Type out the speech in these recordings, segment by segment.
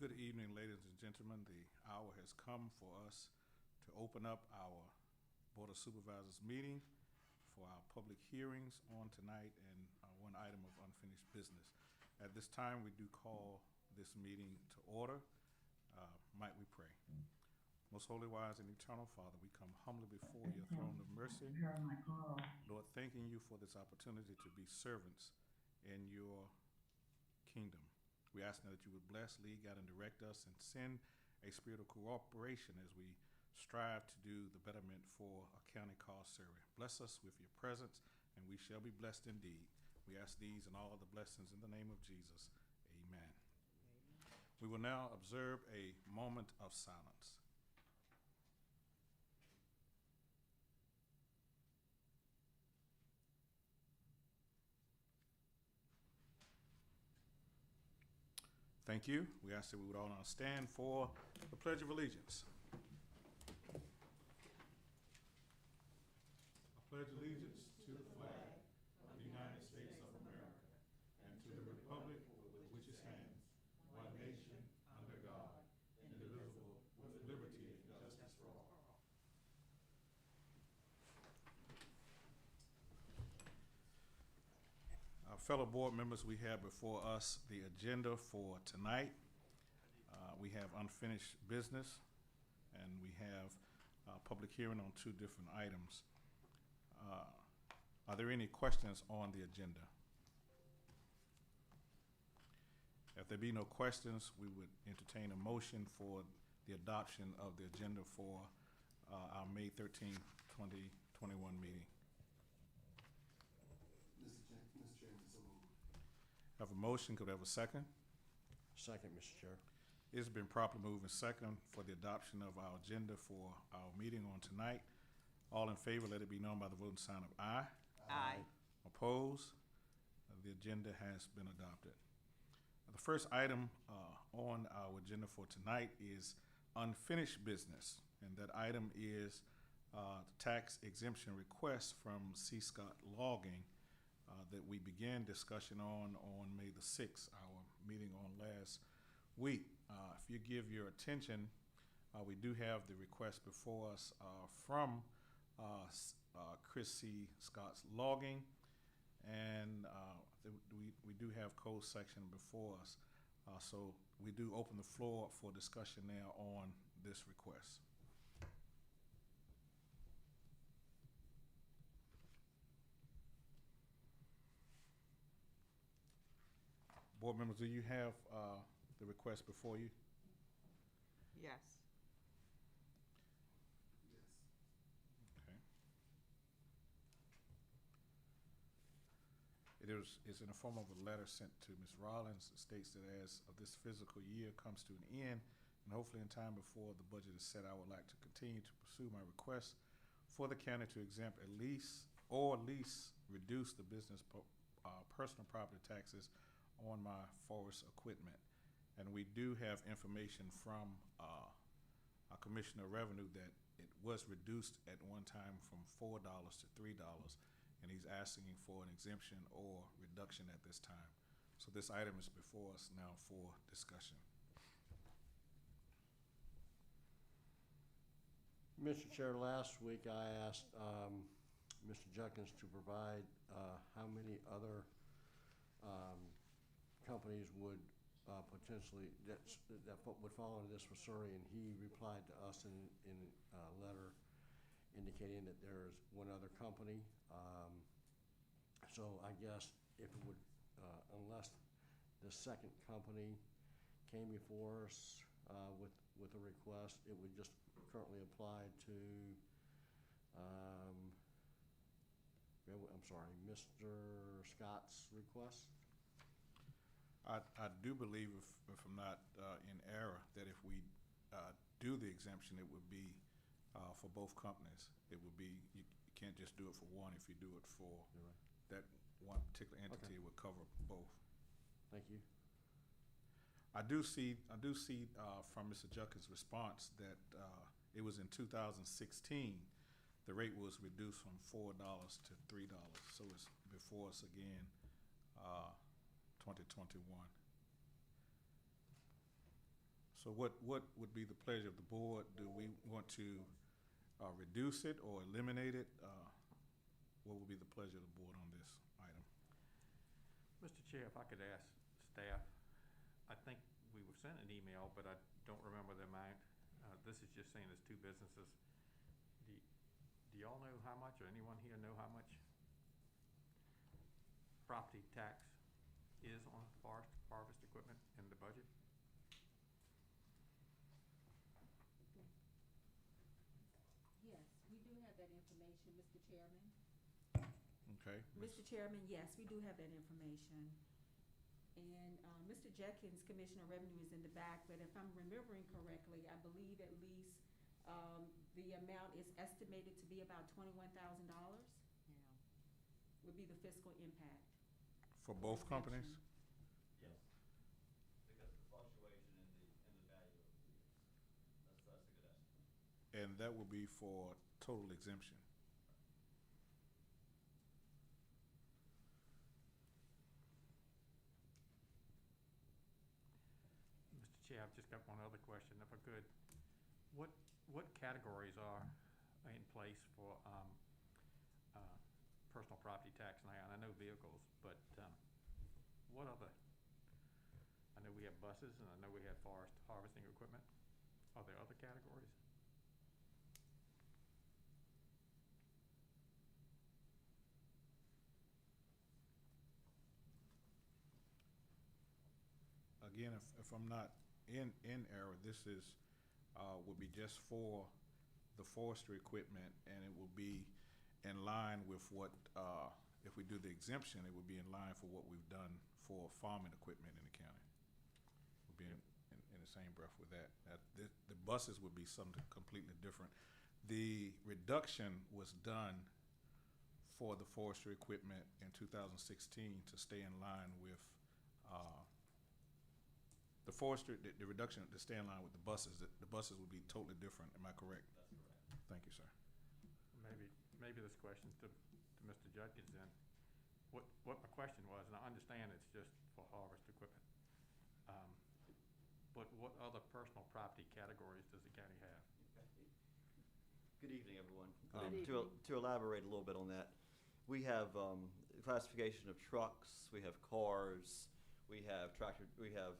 Good evening, ladies and gentlemen. The hour has come for us to open up our Board of Supervisors meeting for our public hearings on tonight and one item of unfinished business. At this time, we do call this meeting to order. Might we pray? Most holy, wise, and eternal Father, we come humbly before your throne of mercy. Lord, thanking you for this opportunity to be servants in your kingdom. We ask now that you would bless, lead, guide, and direct us and send a spirit of cooperation as we strive to do the betterment for a county called Surrey. Bless us with your presence, and we shall be blessed indeed. We ask these and all of the blessings in the name of Jesus. Amen. Amen. We will now observe a moment of silence. Thank you. We ask that we would all now stand for the Pledge of Allegiance. I pledge allegiance to the flag of the United States of America and to the republic for which it stands, one nation, under God, indivisible, with liberty and justice for all. Our fellow board members, we have before us the agenda for tonight. We have unfinished business, and we have a public hearing on two different items. Are there any questions on the agenda? If there be no questions, we would entertain a motion for the adoption of the agenda for our May 13, 2021 meeting. Mr. Chairman, so moved. Have a motion. Could I have a second? Second, Mr. Chair. It's been properly moved and second for the adoption of our agenda for our meeting on tonight. All in favor, let it be known by the voting sign of aye. Aye. Opposed? The agenda has been adopted. The first item on our agenda for tonight is unfinished business, and that item is the tax exemption request from C. Scott Logging that we began discussion on May the 6th, our meeting on last week. If you give your attention, we do have the request before us from Chris C. Scott's Logging, and we do have code section before us. So we do open the floor for discussion now on this request. Board members, do you have the request before you? Yes. Yes. Okay. It's in the form of a letter sent to Ms. Rollins. It states that as of this fiscal year comes to an end, and hopefully in time before the budget is set, I would like to continue to pursue my request for the county to exempt at least or lease reduce the business personal property taxes on my forest equipment. And we do have information from our Commissioner of Revenue that it was reduced at one time from $4 to $3, and he's asking for an exemption or reduction at this time. So this item is before us now for discussion. Mr. Chair, last week I asked Mr. Junkins to provide how many other companies would potentially that would fall under this for Surrey, and he replied to us in a letter indicating that there's one other company. So I guess if it would, unless the second company came before us with a request, it would just currently apply to I'm sorry, Mr. Scott's request. I do believe, if I'm not in error, that if we do the exemption, it would be for both companies. It would be, you can't just do it for one. If you do it for that one particular entity, okay, it would cover both. Thank you. I do see from Mr. Junkins' response that it was in 2016 the rate was reduced from $4 to $3, so it's before us again, 2021. So what would be the pleasure of the board? Do we want to reduce it or eliminate it? What would be the pleasure of the board on this item? Mr. Chair, if I could ask staff, I think we were sent an email, but I don't remember the amount. This is just saying it's two businesses. Do y'all know how much, or anyone here know how much property tax is on forest harvest equipment in the budget? Yes, we do have that information, Mr. Chairman. Okay. Mr. Chairman, yes, we do have that information. And Mr. Jenkins, Commissioner of Revenue, is in the back, but if I'm remembering correctly, I believe at least the amount is estimated to be about $21,000 would be the fiscal impact. For both companies? Yes, because the fluctuation in the value of the vehicle. That's a good estimate. And that would be for total exemption. Mr. Chair, I've just got one other question, if I could. What categories are in place for personal property tax now? And I know vehicles, but what other? I know we have buses, and I know we have forest harvesting equipment. Are there other categories? Again, if I'm not in error, this is, would be just for the forestry equipment, and it will be in line with what, if we do the exemption, it would be in line for what we've done for farming equipment in the county. Would be in the same breath with that. The buses would be something completely different. The reduction was done for the forestry equipment in 2016 to stay in line with, the forestry, the reduction to stay in line with the buses. The buses would be totally different. Am I correct? That's correct. Thank you, sir. Maybe this question to Mr. Judkins then. What my question was, and I understand it's just for harvest equipment, but what other personal property categories does the county have? Good evening, everyone. Good evening. To elaborate a little bit on that, we have classification of trucks, we have cars, we have tractor, we have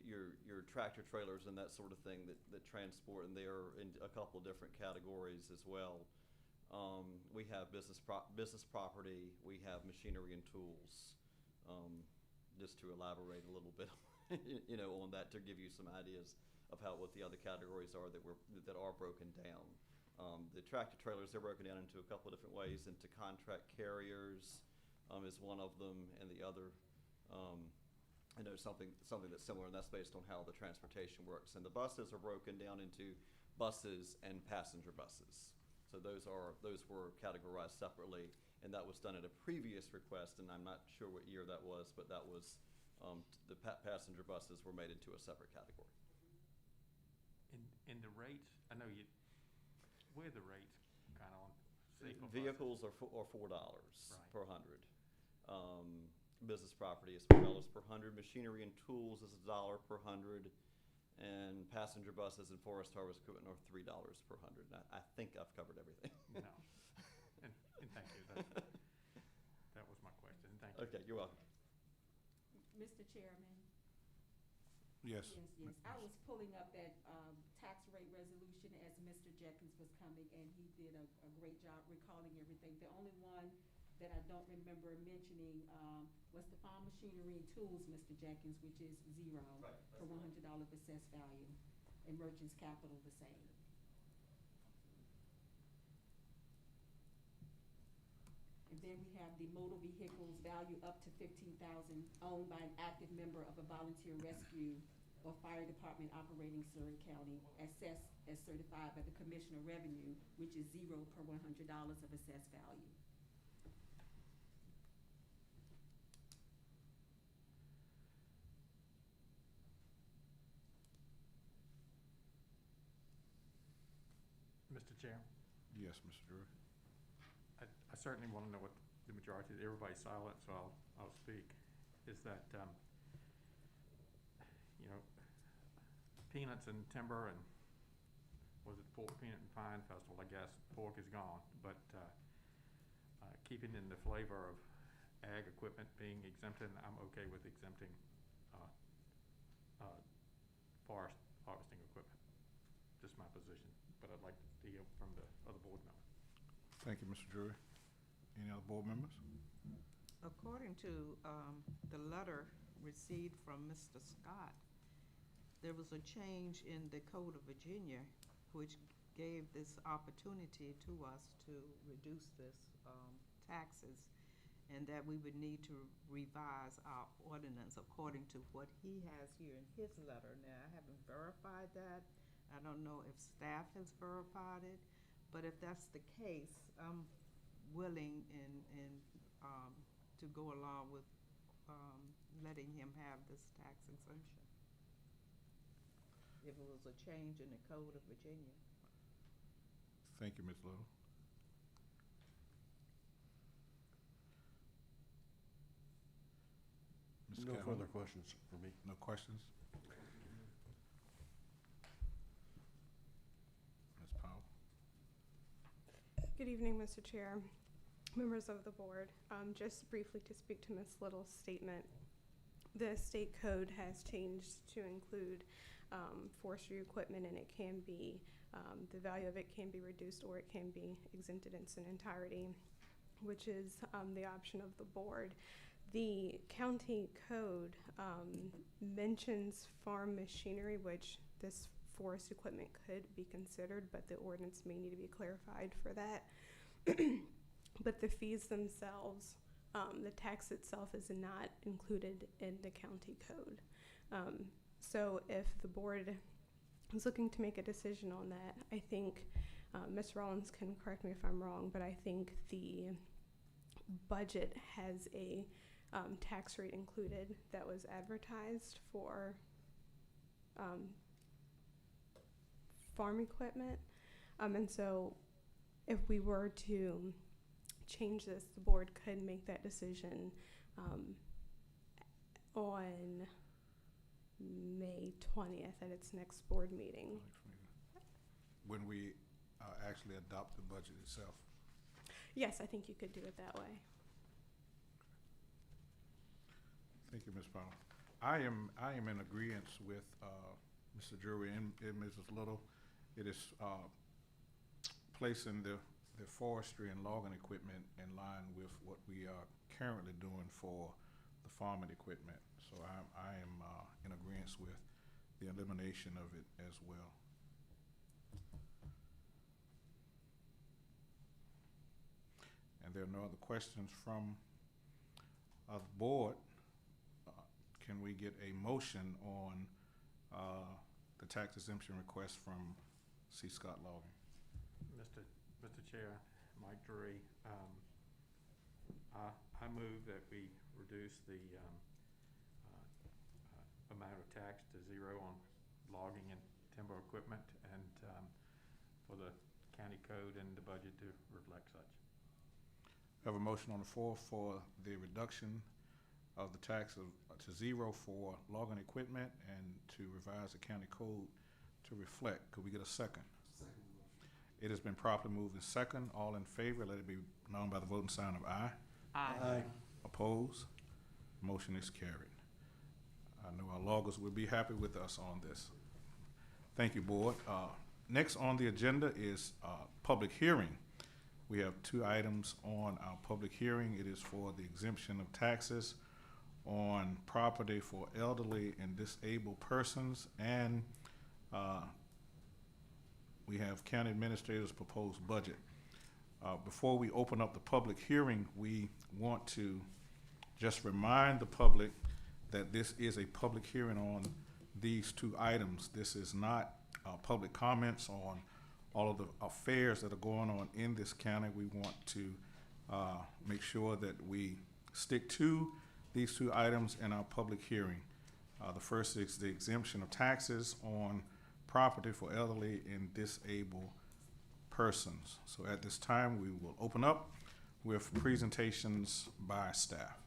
your tractor trailers and that sort of thing that transport, and they are in a couple of different categories as well. We have business property, we have machinery and tools. Just to elaborate a little bit, on that, to give you some ideas of what the other categories are that are broken down. The tractor trailers, they're broken down into a couple of different ways. Into contract carriers is one of them, and the other, something that's similar, and that's based on how the transportation works. And the buses are broken down into buses and passenger buses. So those were categorized separately, and that was done at a previous request, and I'm not sure what year that was, but that was the passenger buses were made into a separate category. In the rates, I know where the rates kind of on safer Vehicles buses? are $4 per Right. 100. Business property is $4 per 100. Machinery and tools is $1 per 100. And passenger buses and forest harvest equipment are $3 per 100. I think I've covered everything. No. And thank you. That was my question. Thank you. Okay, you're welcome. Mr. Chairman? Yes. Yes. I was pulling up that tax rate resolution as Mr. Jenkins was coming, and he did a great job recalling everything. The only one that I don't remember mentioning was the farm machinery and tools, Mr. Jenkins, which is $0 Right, for $100 assessed value, and merchants capital the same. And then we have the motor vehicles value up to $15,000 owned by an active member of a volunteer rescue or fire department operating Surrey County, assessed as certified by the Commissioner of Revenue, which is $0 per $100 of assessed value. Mr. Chair, Yes, Mr. Drury. I certainly want to know what the majority, everybody's silent, so I'll speak, is that, peanuts and timber and, was it Pork Peanut and Pine Festival, I guess, pork is gone, but, keeping in the flavor of ag equipment being exempted, I'm okay with exempting, forest harvesting equipment. Just my position, but I'd like to hear from the other board members. Thank you, Mr. Drury. Any other board members? According to the letter received from Mr. Scott, there was a change in the Code of Virginia which gave this opportunity to us to reduce this taxes, and that we would need to revise our ordinance according to what he has here in his letter. Now, I haven't verified that. I don't know if staff has verified it, but if that's the case, I'm willing and to go along with letting him have this tax exemption. If it was a change in the Code of Virginia. Thank you, Ms. Little. Ms. No Calhoun? further questions for me. No questions? Ms. Powell? Good evening, Mr. Chair, members of the board. Just briefly to speak to Ms. Little's statement, the state code has changed to include forestry equipment, and it can be, the value of it can be reduced or it can be exempted in its entirety, which is the option of the board. The county code mentions farm machinery, which this forest equipment could be considered, but the ordinance may need to be clarified for that. But the fees themselves, the tax itself is not included in the county code. So if the board is looking to make a decision on that, I think Ms. Rollins can correct me if I'm wrong, but I think the budget has a tax rate included that was advertised for farm equipment. And so if we were to change this, the board could make that decision on May 20th at its next board meeting. When we actually adopt the budget itself. Yes, I think you could do it that way. Thank you, Ms. Powell. I am in agreement with Mr. Drury and Mrs. Little. It is placing the forestry and logging equipment in line with what we are currently doing for the farming equipment. So I am in agreement with the elimination of it as well. And there are no other questions from the board. Can we get a motion on the tax exemption request from C. Scott Logging? Mr. Chair, Mike Drury, I move that we reduce the amount of tax to zero on logging and timber equipment, and for the county code and the budget to reflect such. I have a motion on the floor for the reduction of the tax to zero for logging equipment and to revise the county code to reflect. Could we get a second? Second motion. It has been properly moved in second. All in favor, let it be known by the voting sign of aye. Aye. Opposed? Motion is carried. I know our loggers will be happy with us on this. Thank you, board. Next on the agenda is public hearing. We have two items on our public hearing. It is for the exemption of taxes on property for elderly and disabled persons, and we have county administrator's proposed budget. Before we open up the public hearing, we want to just remind the public that this is a public hearing on these two items. This is not public comments on all of the affairs that are going on in this county. We want to make sure that we stick to these two items in our public hearing. The first is the exemption of taxes on property for elderly and disabled persons. So at this time, we will open up with presentations by staff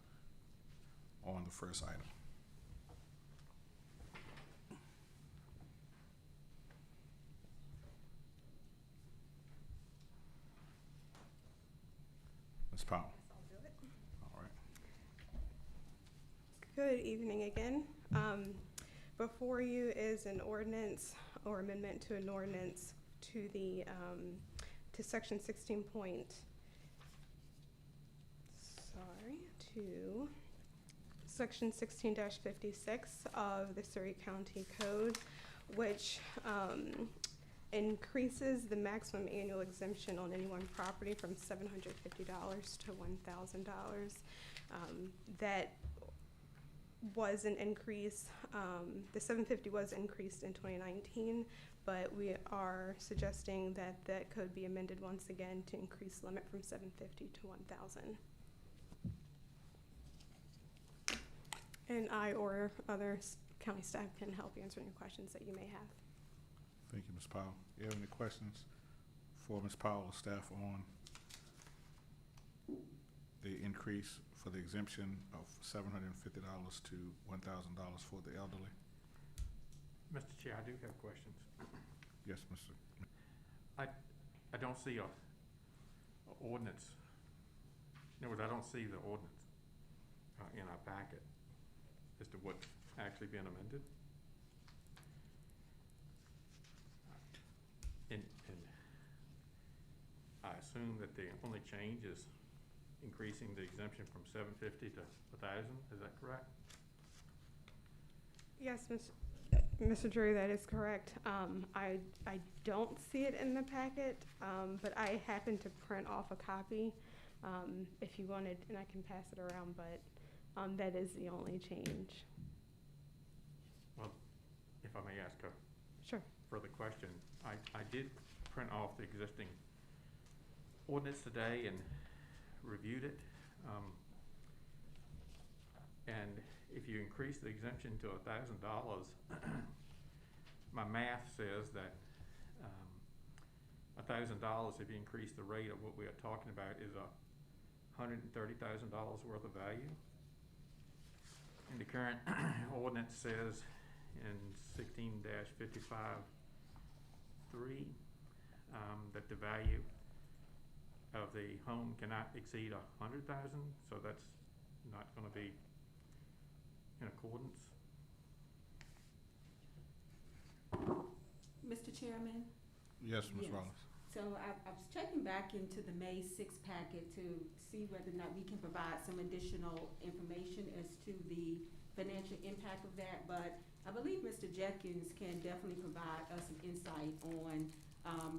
on the first item. Ms. Powell? I'll do it. All right. Good evening again. Before you is an ordinance or amendment to an ordinance to the, to section 16 point, to section 16-56 of the Surrey County Code, which increases the maximum annual exemption on any one property from $750 to $1,000. That was an increase, the $750 was increased in 2019, but we are suggesting that that code be amended once again to increase limit from $750 to $1,000. And I or other county staff can help answer any questions that you may have. Thank you, Ms. Powell. You have any questions for Ms. Powell or staff on the increase for the exemption of $750 to $1,000 for the elderly? Mr. Chair, I do have questions. Yes, Mr. I don't see a ordinance. In other words, I don't see the ordinance in our packet as to what's actually being amended. And I assume that the only change is increasing the exemption from $750 to $1,000. Is that correct? Yes, Mr. Drury, that is correct. I don't see it in the packet, but I happen to print off a copy if you wanted, and I can pass it around, but that is the only change. Well, if I may ask a Sure. further question, I did print off the existing ordinance today and reviewed it. And if you increase the exemption to $1,000, my math says that $1,000, if you increase the rate of what we are talking about, is $130,000 worth of value. And the current ordinance says in 16-55(3) that the value of the home cannot exceed $100,000, so that's not going to be in accordance. Mr. Chairman? Yes, Ms. Yes. Rollins. So I was checking back into the May 6th packet to see whether or not we can provide some additional information as to the financial impact of that, but I believe Mr. Jenkins can definitely provide us some insight on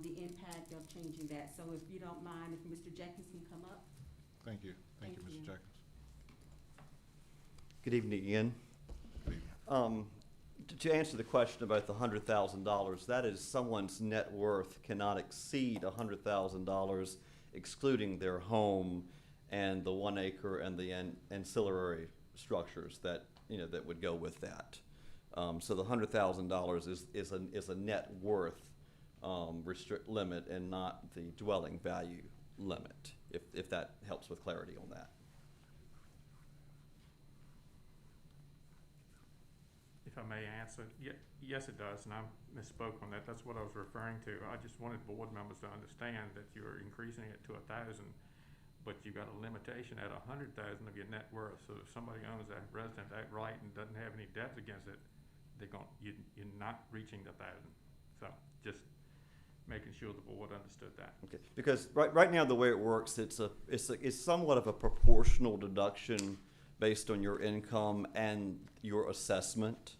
the impact of changing that. So if you don't mind, if Mr. Jenkins can come up. Thank you. Thank you, Thank Mr. you. Jenkins. Good evening again. Good evening. To answer the question about the $100,000, that is someone's net worth cannot exceed $100,000, excluding their home and the 1 acre and the ancillary structures that that would go with that. So the $100,000 is a net worth limit and not the dwelling value limit. If that helps with clarity on that. If I may answer, yes, it does, and I misspoke on that. That's what I was referring to. I just wanted board members to understand that you're increasing it to $1,000, but you've got a limitation at $100,000 of your net worth. So if somebody owns that residence outright and doesn't have any debts against it, you're not reaching the $1,000. So just making sure the board understood that. Okay, because right now the way it works, it's somewhat of a proportional deduction based on your income and your assessment.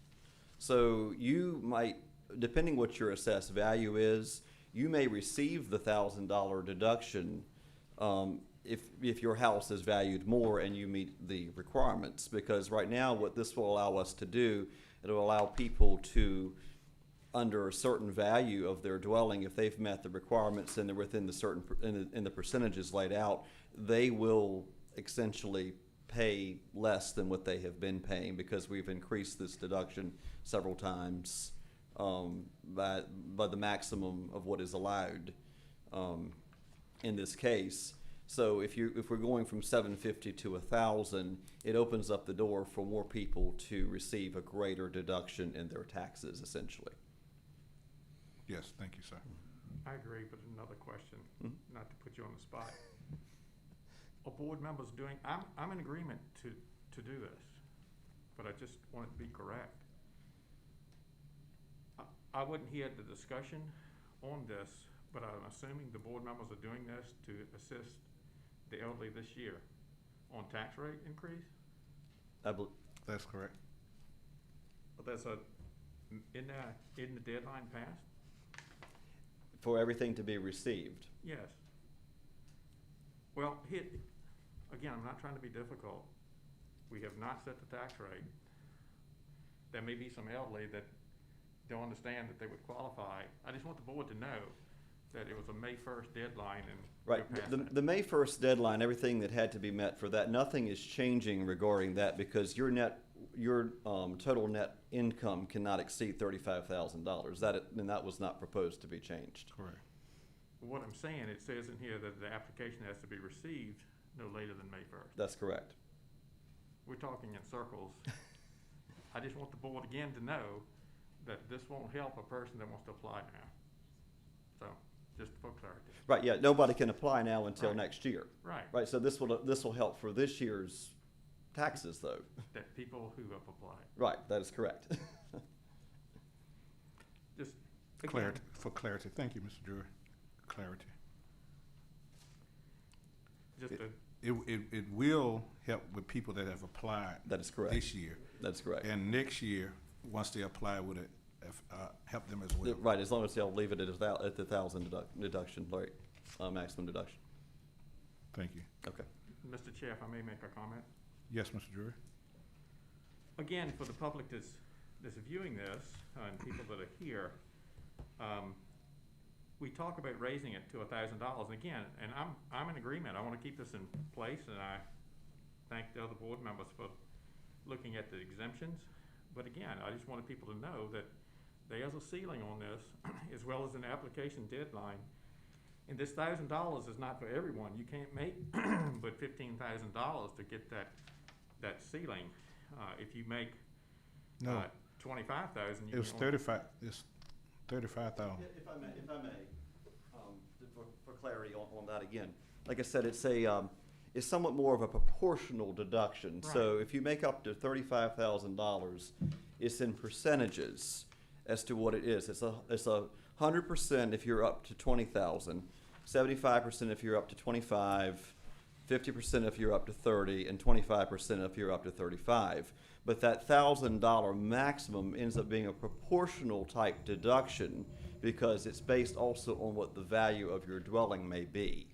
So you might, depending what your assessed value is, you may receive the $1,000 deduction if your house is valued more and you meet the requirements. Because right now what this will allow us to do, it'll allow people to, under a certain value of their dwelling, if they've met the requirements and they're within the certain in the percentages laid out, they will essentially pay less than what they have been paying because we've increased this deduction several times by the maximum of what is allowed in this case. So if we're going from $750 to $1,000, it opens up the door for more people to receive a greater deduction in their taxes, essentially. Yes, thank you, sir. I agree, but another question, not to put you on the spot. are board members doing, I'm in agreement to do this, but I just want it to be correct. I wasn't here at the discussion on this, but I'm assuming the board members are doing this to assist the elderly this year on tax rate increase? That's correct. But there's isn't the deadline passed? For everything to be received. Yes. Well, again, I'm not trying to be difficult. We have not set the tax rate. There may be some elderly that don't understand that they would qualify. I just want the board to know that it was a May 1st deadline and Right. we're past The, that. the May 1st deadline, everything that had to be met for that, nothing is changing regarding that because your total net income cannot exceed $35,000. And that was not proposed to be changed. Correct. What I'm saying, it says in here that the application has to be received no later than May 1st. That's correct. We're talking in circles. I just want the board again to know that this won't help a person that wants to apply now. So, just for clarity. Right, yeah, nobody can apply now until Right. next year. Right, Right, so this will help for this year's taxes though. that people who have applied. Right, that is correct. Just, again, Clarity, for clarity. Thank you, Mr. Drury. Clarity. just a, It will help with people that have applied That is correct. this year. That's correct. And next year, once they apply, would it help them as well? Right, as long as they'll leave it at the 1,000 deduction rate, maximum deduction. Thank you. Okay. Mr. Chair, if I may make a comment? Yes, Mr. Drury? Again, for the public that's viewing this, and people that are here, we talk about raising it to $1,000, and again, and I'm in agreement, I wanna keep this in place, and I thank the other board members for looking at the exemptions, but again, I just wanted people to know that there's a ceiling on this, as well as an application deadline, and this $1,000 is not for everyone, you can't make but $15,000 to get that ceiling. If you make No, 25,000, you it's can only- 35, it's 35,000. If I may, for clarity on that again, like I said, it's somewhat more of a proportional deduction. So if you make up to $35,000, it's in percentages as to what it is. It's 100% if you're up to 20,000, 75% if you're up to 25, 50% if you're up to 30, and 25% if you're up to 35. But that $1,000 maximum ends up being a proportional type deduction because it's based also on what the value of your dwelling may be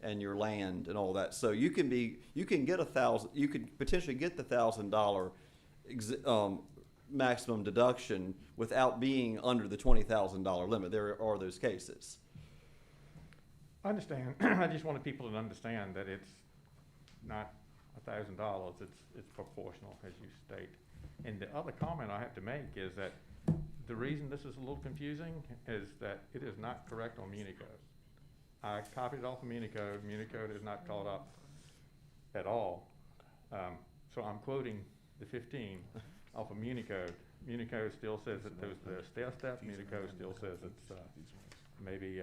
and your land and all that. So you can potentially get the $1,000 maximum deduction without being under the $20,000 limit. There are those cases. I understand. I just wanted people to understand that it's not $1,000, it's proportional, as you state. And the other comment I have to make is that the reason this is a little confusing is that it is not correct on Municode. I copied it off of Municode. Municode is not caught up at all. So I'm quoting the 15 off of Municode. Municode still says that there's the stair step. Municode still says it's maybe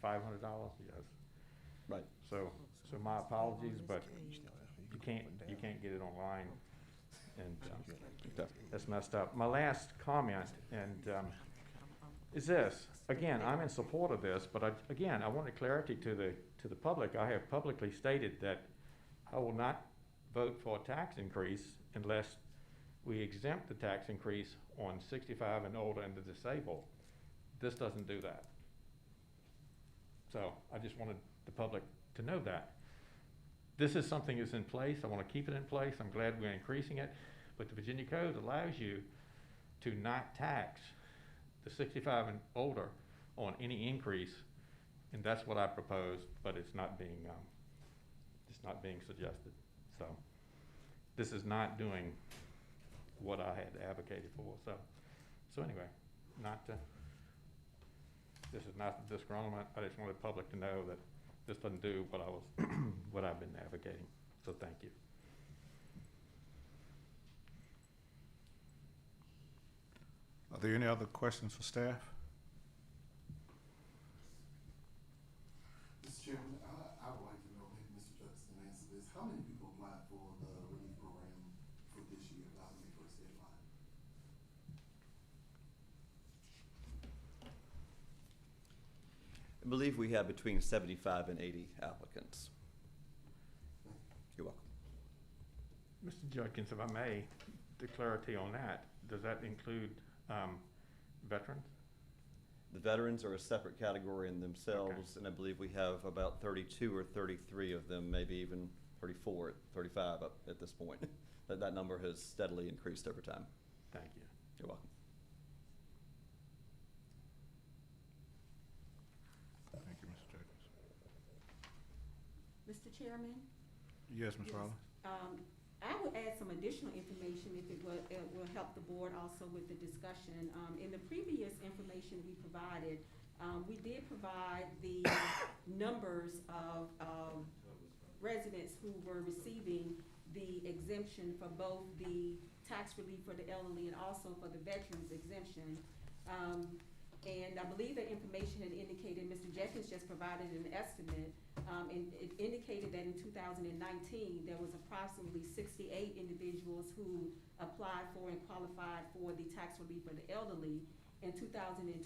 $500, yes. Right. So my apologies, but you can't get it online, and that's messed up. My last comment, and is this, again, I'm in support of this, but I wanted clarity to the public. I have publicly stated that I will not vote for a tax increase unless we exempt the tax increase on 65 and older and the disabled. This doesn't do that. So I just wanted the public to know that. This is something that's in place. I want to keep it in place. I'm glad we're increasing it. But the Virginia Code allows you to not tax the 65 and older on any increase, and that's what I proposed, but it's not being suggested. So this is not doing what I had advocated for. So anyway, this is not disgruntlement. I just wanted the public to know that this doesn't do what I've been advocating. So thank you. Are there any other questions for staff? Mr. Chairman, I would like to know, maybe Mr. I believe we have between 75 and 80 applicants. You're welcome. Mr. Judkins, if I may, the clarity on that, does that include veterans? The veterans are a separate category in themselves, Okay. and I believe we have about 32 or 33 of them, maybe even 34, 35 up at this point. That number has steadily increased over time. Thank you. You're welcome. Thank you, Mr. Jacobs. Mr. Chairman? Yes, Ms. Yes. Rawlings? I would add some additional information if it will help the board also with the discussion. In the previous information we provided, we did provide the numbers of residents who were receiving the exemption for both the tax relief for the elderly and also for the veterans exemption. And I believe that information had indicated, Mr. Jenkins just provided an estimate, and it indicated that in 2019, there was approximately 68 individuals who applied for and qualified for the tax relief for the elderly. In 2020,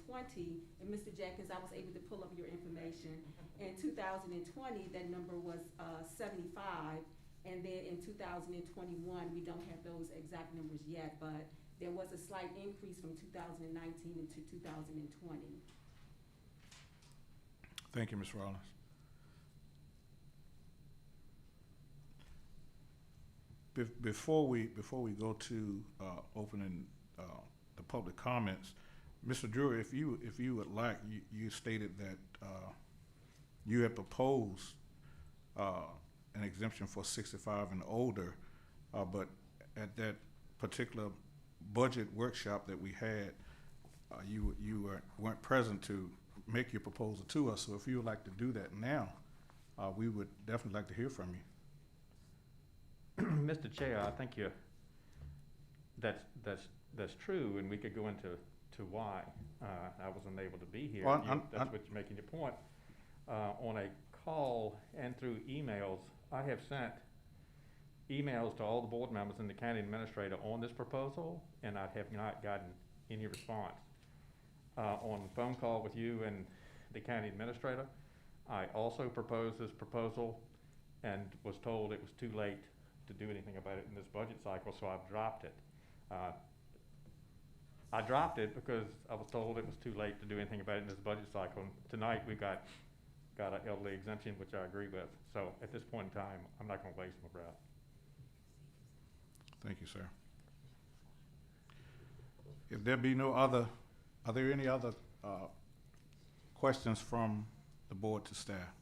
and Mr. Jenkins, I was able to pull up your information. In 2020, that number was 75, and then in 2021, we don't have those exact numbers yet, but there was a slight increase from 2019 into 2020. Thank you, Ms. Rawlings. Before we go to opening the public comments, Mr. Drury, if you would like, you stated that you had proposed an exemption for 65 and older, but at that particular budget workshop that we had, you weren't present to make your proposal to us. So if you would like to do that now, we would definitely like to hear from you. Mr. Chair, I think that's true, and we could go into why I was unable to be here. Well, That's what you're making your point. On a call and through emails, I have sent emails to all the board members and the county administrator on this proposal, and I have not gotten any response. On the phone call with you and the county administrator, I also proposed this proposal and was told it was too late to do anything about it in this budget cycle, so I've dropped it. I dropped it because I was told it was too late to do anything about it in this budget cycle. And tonight we got an elderly exemption, which I agree with. So at this point in time, I'm not going to waste my breath. Thank you, sir. If there be no other, are there any other questions from the board to staff?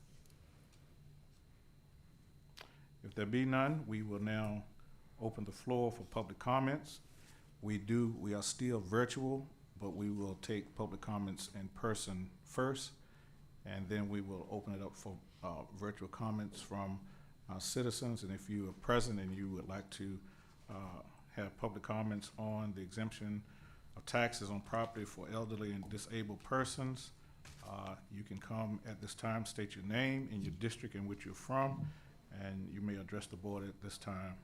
If there be none, we will now open the floor for public comments. We are still virtual, but we will take public comments in person first, and then we will open it up for virtual comments from our citizens. And if you are present and you would like to have public comments on the exemption of taxes on property for elderly and disabled persons, you can come at this time, state your name and your district in which you're from, and you may address the board at this time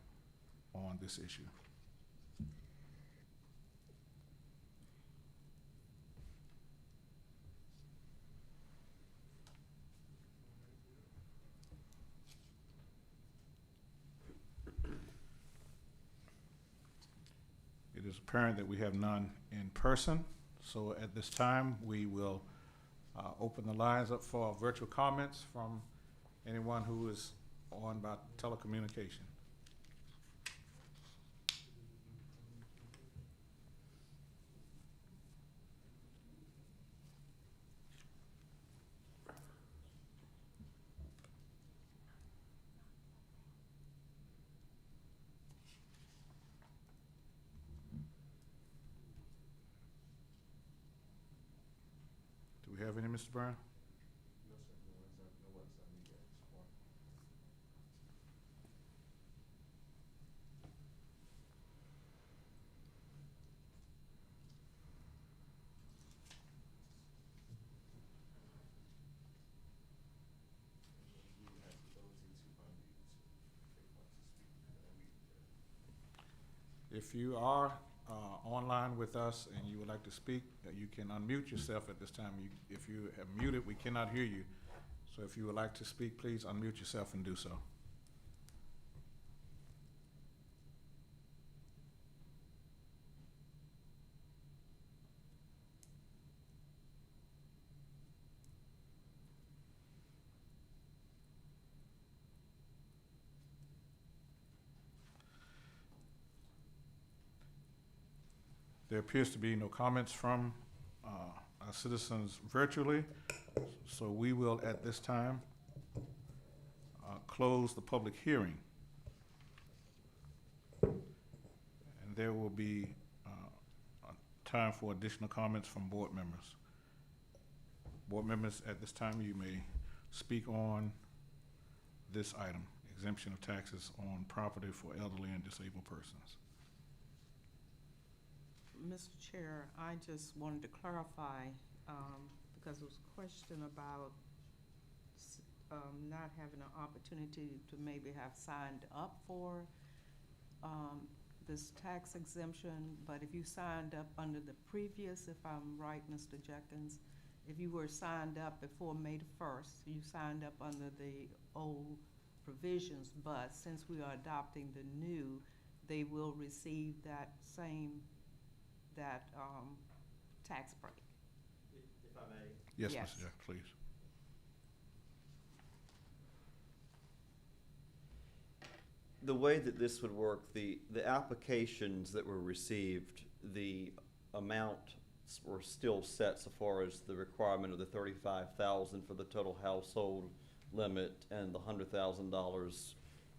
on this issue. It is apparent that we have none in person, so at this time we will open the lines up for virtual comments from anyone who is on by telecommunication. Do we have any, Mr. Brown? No, sir, no one's on media at this point. If you are online with us and you would like to speak, you can unmute yourself at this time. If you have muted, we cannot hear you. So if you would like to speak, please unmute yourself and do so. There appears to be no comments from our citizens virtually, so we will at this time close the public hearing. And there will be time for additional comments from board members. Board members, at this time you may speak on this item, exemption of taxes on property for elderly and disabled persons. Mr. Chair, I just wanted to clarify, because there was a question about not having an opportunity to maybe have signed up for this tax exemption, but if you signed up under the previous, if I'm right, Mr. Jenkins, if you were signed up before May the 1st, you signed up under the old provisions, but since we are adopting the new, they will receive that same tax break. If I may. Yes, Yes. Mr. Jack, please. The way that this would work, the applications that were received, the amounts were still set so far as the requirement of the $35,000 for the total household limit and the $100,000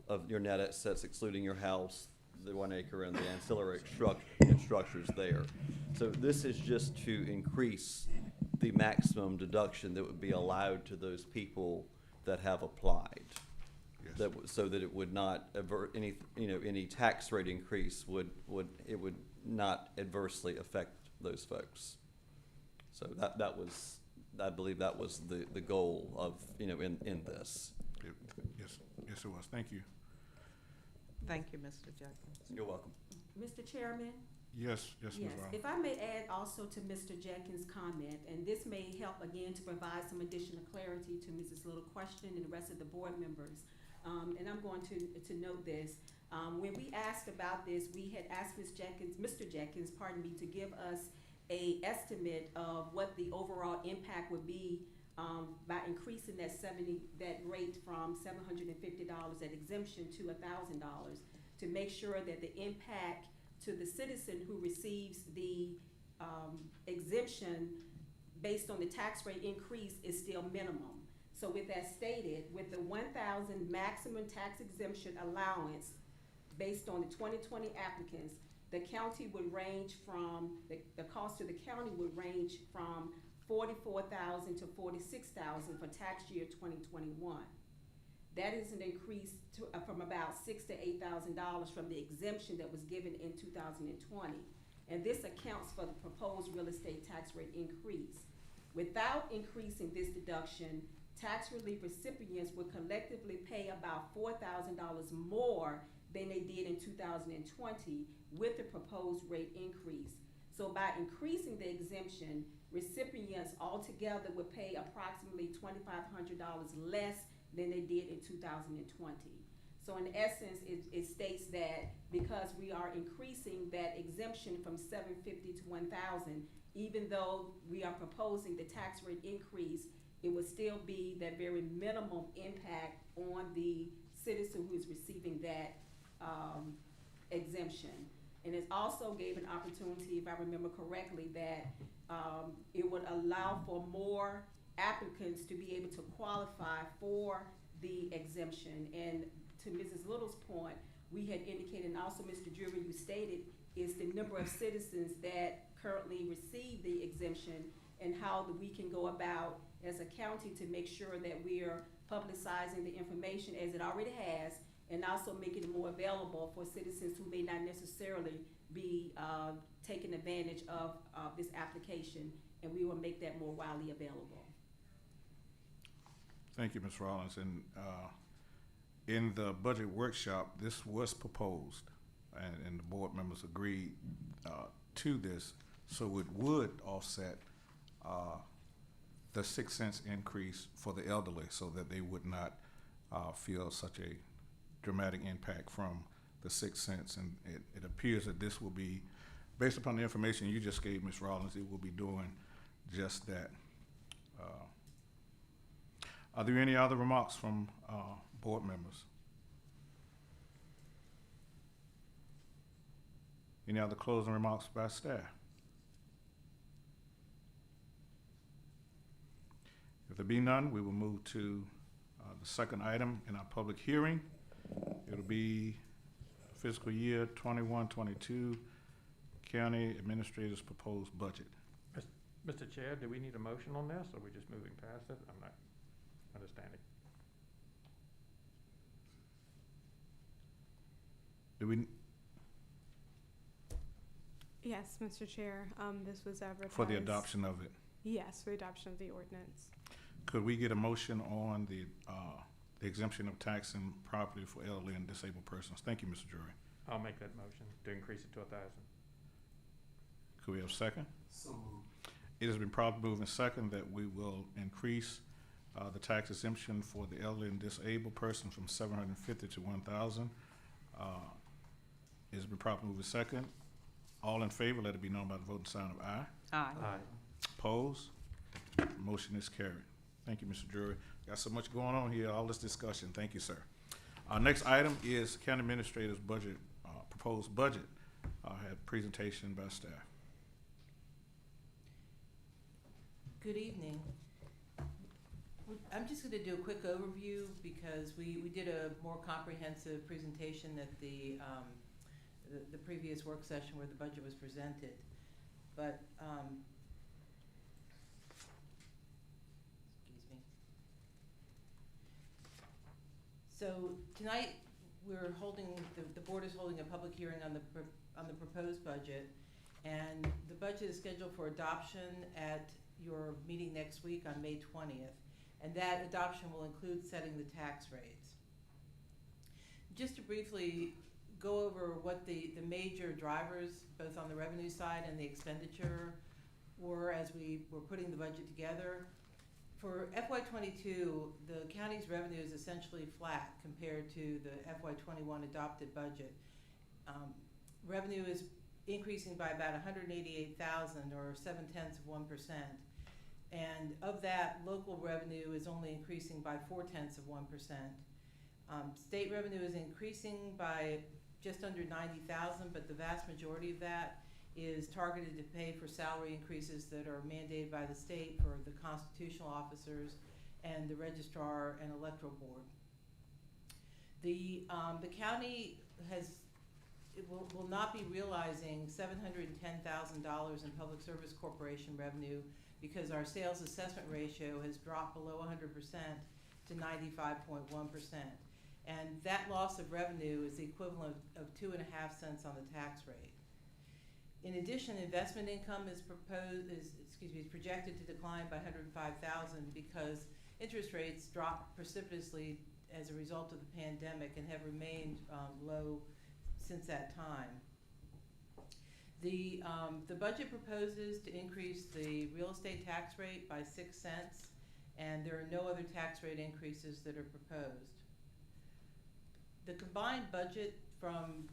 of your net assets excluding your house, the 1 acre and the ancillary structures there. So this is just to increase the maximum deduction that would be allowed to those people that have applied. Yes. So that it would not avert any tax rate increase would not adversely affect those folks. So that was, I believe that was the goal of, in this. Yes, it was. Thank you. Thank you, Mr. Jenkins. You're welcome. Mr. Chairman? Yes, Ms. Yes, Rowland. if I may add also to Mr. Jenkins' comment, and this may help again to provide some additional clarity to Mrs. Little's question and the rest of the board members. And I'm going to note this. When we asked about this, we had asked Mr. Jenkins, to give us a estimate of what the overall impact would be by increasing that rate from $750 at exemption to $1,000 to make sure that the impact to the citizen who receives the exemption based on the tax rate increase is still minimum. So with that stated, with the $1,000 maximum tax exemption allowance based on the 2020 applicants, the county would range from, the cost to the county would range from $44,000 to $46,000 for tax year 2021. That is an increase from about $6,000 to $8,000 from the exemption that was given in 2020. And this accounts for the proposed real estate tax rate increase. Without increasing this deduction, tax relief recipients would collectively pay about $4,000 more than they did in 2020 with the proposed rate increase. So by increasing the exemption, recipients altogether would pay approximately $2,500 less than they did in 2020. So in essence, it states that because we are increasing that exemption from $750 to $1,000, even though we are proposing the tax rate increase, it would still be that very minimum impact on the citizen who is receiving that exemption. And it also gave an opportunity, if I remember correctly, that it would allow for more applicants to be able to qualify for the exemption. And to Mrs. Little's point, we had indicated, and also Mr. Drury, you stated, is the number of citizens that currently receive the exemption and how we can go about as a county to make sure that we are publicizing the information as it already has, and also making it more available for citizens who may not necessarily be taking advantage of this application, and we will make that more widely available. Thank you, Ms. Rollins. And in the budget workshop, this was proposed, and the board members agreed to this, so it would offset the 6 cents increase for the elderly, so that they would not feel such a dramatic impact from the 6 cents. And it appears that this will be, based upon the information you just gave, Ms. Rollins, it will be doing just that. Are there any other remarks from board members? Any other closing remarks by staff? If there be none, we will move to the second item in our public hearing. It'll be fiscal year 21-22 County Administrator's Proposed Budget. Mr. Chair, do we need a motion on this, or are we just moving past it? I'm not understanding. Do we, Yes, Mr. Chair, this was advertised. for the adoption of it, Yes, for the adoption of the ordinance. could we get a motion on the exemption of tax and property for elderly and disabled persons? Thank you, Mr. Drury. I'll make that motion to increase it to 1,000. Could we have a second? So moved. It has been properly moved and second that we will increase the tax exemption for the elderly and disabled person from $750 to $1,000. It has been properly moved and second. All in favor, let it be known by the voting sign of aye. Aye. Opposed? Motion is carried. Thank you, Mr. Drury. Got so much going on here, all this discussion. Thank you, sir. Our next item is County Administrator's budget, proposed budget. I'll have presentation by staff. Good evening. I'm just going to do a quick overview because we did a more comprehensive presentation at the previous work session where the budget was presented. But excuse me. So tonight we're holding the board is holding a public hearing on the proposed budget, and the budget is scheduled for adoption at your meeting next week on May 20th, and that adoption will include setting the tax rates. Just to briefly go over what the major drivers, both on the revenue side and the expenditure, were as we were putting the budget together. For FY22, the county's revenue is essentially flat compared to the FY21 adopted budget. Revenue is increasing by about $188,000 or 0.7%. And of that, local revenue is only increasing by 0.4%. State revenue is increasing by just under $90,000, but the vast majority of that is targeted to pay for salary increases that are mandated by the state for the constitutional officers and the registrar and electoral board. The county will not be realizing $710,000 in Public Service Corporation revenue because our sales assessment ratio has dropped below 100% to 95.1%. And that loss of revenue is the equivalent of 2.5 cents on the tax rate. In addition, investment income is projected to decline by $105,000 because interest rates dropped precipitously as a result of the pandemic and have remained low since that time. The budget proposes to increase the real estate tax rate by 6 cents, and there are no other tax rate increases that are proposed. The combined budget from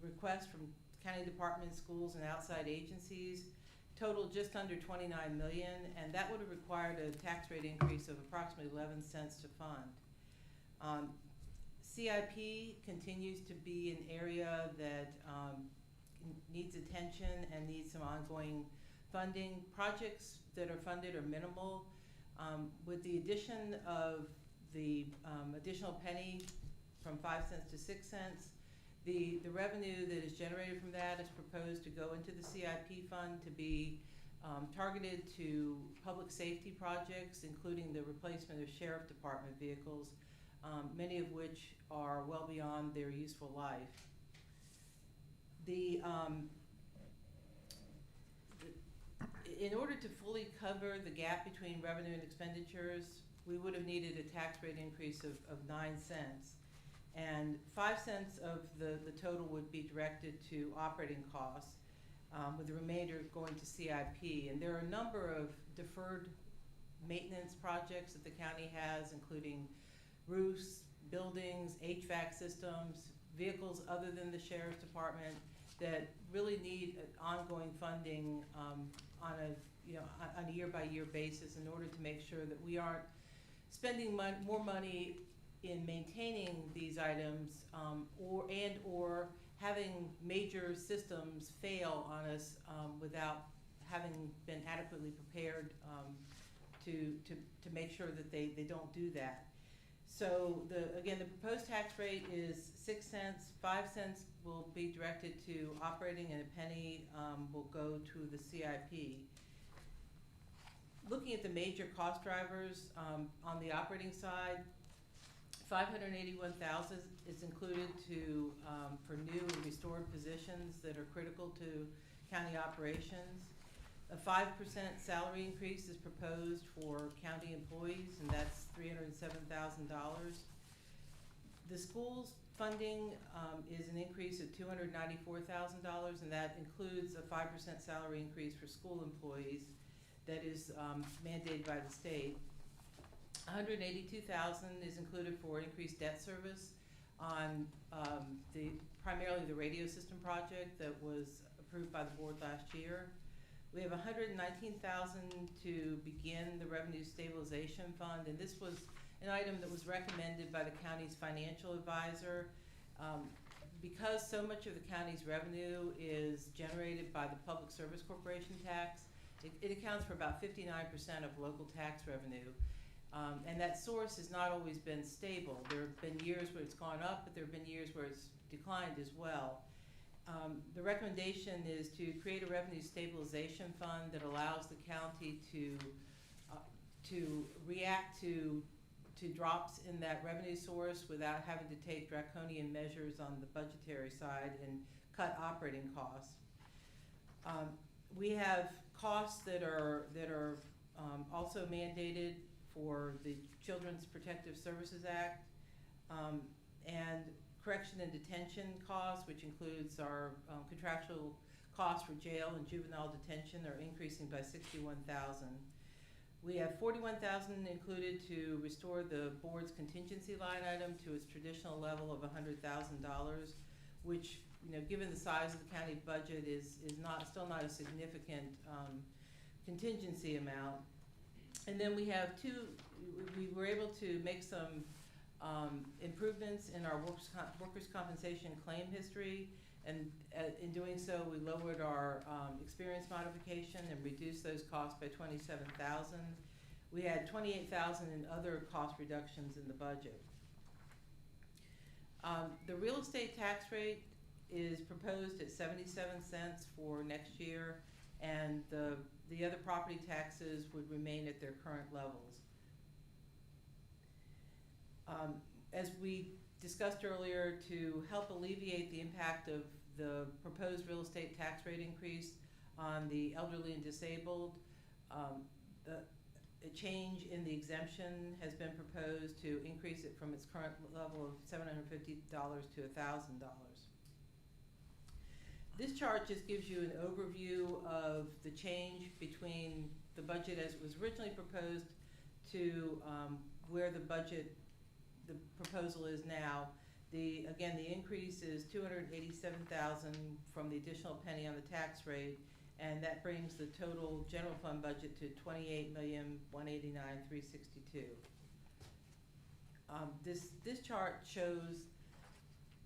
requests from county departments, schools, and outside agencies totaled just under $29 million, and that would have required a tax rate increase of approximately 11 cents to fund. CIP continues to be an area that needs attention and needs some ongoing funding. Projects that are funded are minimal. With the addition of the additional penny from 5 cents to 6 cents, the revenue that is generated from that is proposed to go into the CIP fund to be targeted to public safety projects, including the replacement of sheriff department vehicles, many of which are well beyond their useful life. In order to fully cover the gap between revenue and expenditures, we would have needed a tax rate increase of 9 cents. and 5 cents of the total would be directed to operating costs, with the remainder going to CIP. And there are a number of deferred maintenance projects that the county has, including roofs, buildings, HVAC systems, vehicles other than the sheriff's department that really need ongoing funding on a year-by-year basis in order to make sure that we aren't spending more money in maintaining these items or having major systems fail on us without having been adequately prepared to make sure that they don't do that. So the proposed tax rate is 6 cents. 5 cents will be directed to operating, and a penny will go to the CIP. Looking at the major cost drivers on the operating side, $581,000 is included for new and restored positions that are critical to county operations. A 5% salary increase is proposed for county employees, and that's $307,000. The school's funding is an increase of $294,000, and that includes a 5% salary increase for school employees that is mandated by the state. $182,000 is included for increased debt service on primarily the radio system project that was approved by the board last year. We have $119,000 to begin the revenue stabilization fund, and this was an item that was recommended by the county's financial advisor. Because so much of the county's revenue is generated by the Public Service Corporation tax, it accounts for about 59% of local tax revenue. And that source has not always been stable. There have been years where it's gone up, but there have been years where it's declined as well. The recommendation is to create a revenue stabilization fund that allows the county to react to drops in that revenue source without having to take draconian measures on the budgetary side and cut operating costs. We have costs that are also mandated for the Children's Protective Services Act, and correction and detention costs, which includes our contractual costs for jail and juvenile detention, are increasing by $61,000. We have $41,000 included to restore the board's contingency line item to its traditional level of $100,000, which, given the size of the county budget, is still not a significant contingency amount. And then we have we were able to make some improvements in our workers' compensation claim history, and in doing so, we lowered our experience modification and reduced those costs by $27,000. We had $28,000 in other cost reductions in the budget. The real estate tax rate is proposed at 77 cents for next year, and the other property taxes would remain at their current levels. As we discussed earlier, to help alleviate the impact of the proposed real estate tax rate increase on the elderly and disabled, a change in the exemption has been proposed to increase it from its current level of $750 to $1,000. This chart just gives you an overview of the change between the budget as it was originally proposed to where the proposal is now. Again, the increase is $287,000 from the additional penny on the tax rate, and that brings the total general fund budget to $28,189,362. This chart shows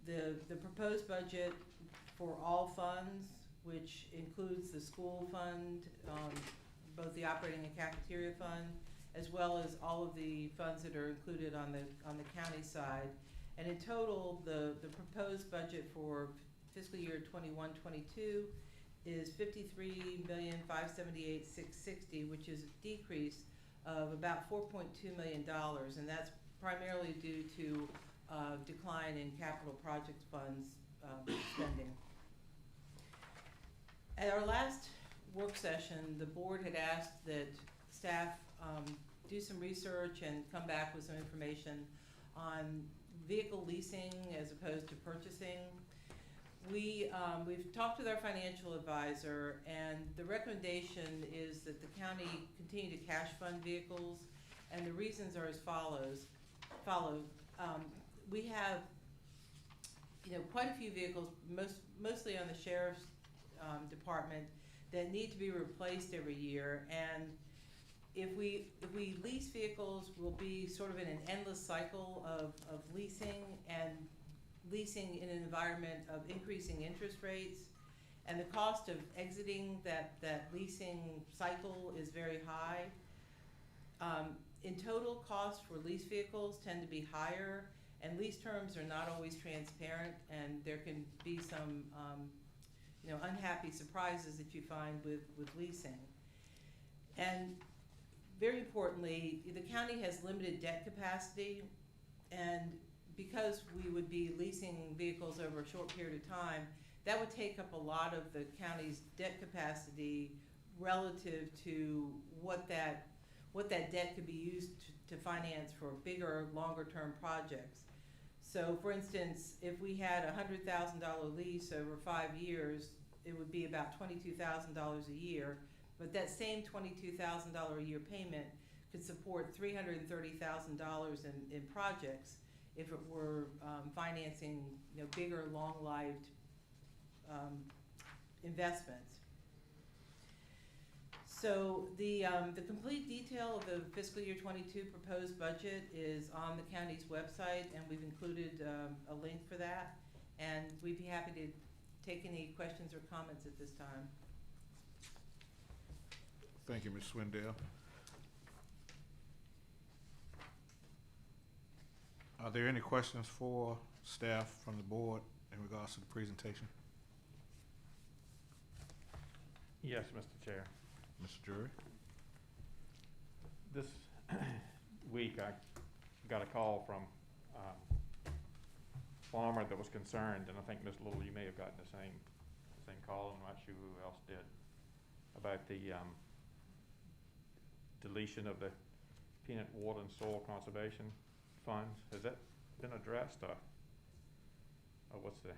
the proposed budget for all funds, which includes the school fund, both the operating and cafeteria fund, as well as all of the funds that are included on the county side. And in total, the proposed budget for fiscal year 21-22 is $53,578,660, which is a decrease of about $4.2 million, and that's primarily due to decline in capital project funds spending. At our last work session, the board had asked that staff do some research and come back with some information on vehicle leasing as opposed to purchasing. We've talked with our financial advisor, and the recommendation is that the county continue to cash fund vehicles, and the reasons are as follows. We have, quite a few vehicles, mostly on the sheriff's department, that need to be replaced every year, and if we lease vehicles, we'll be sort of in an endless cycle of leasing in an environment of increasing interest rates, and the cost of exiting that leasing cycle is very high. In total, costs for lease vehicles tend to be higher, and lease terms are not always transparent, and there can be some unhappy surprises that you find with leasing. And very importantly, the county has limited debt capacity, and because we would be leasing vehicles over a short period of time, that would take up a lot of the county's debt capacity relative to what that debt could be used to finance for bigger, longer-term projects. So, for instance, if we had a $100,000 lease over 5 years, it would be about $22,000 a year. But that same $22,000 a year payment could support $330,000 in projects if it were financing bigger, long-lived investments. So the complete detail of the fiscal year 22 proposed budget is on the county's website, and we've included a link for that. And we'd be happy to take any questions or comments at this time. Thank you, Ms. Swindell. Are there any questions for staff from the board in regards to the presentation? Yes, Mr. Chair. Mr. Jury? This week I got a call from a farmer that was concerned, and I think Ms. Little, you may have gotten the same call. I'm not sure who else did, about the deletion of the peanut, water, and soil conservation funds. Has that been addressed, or what's the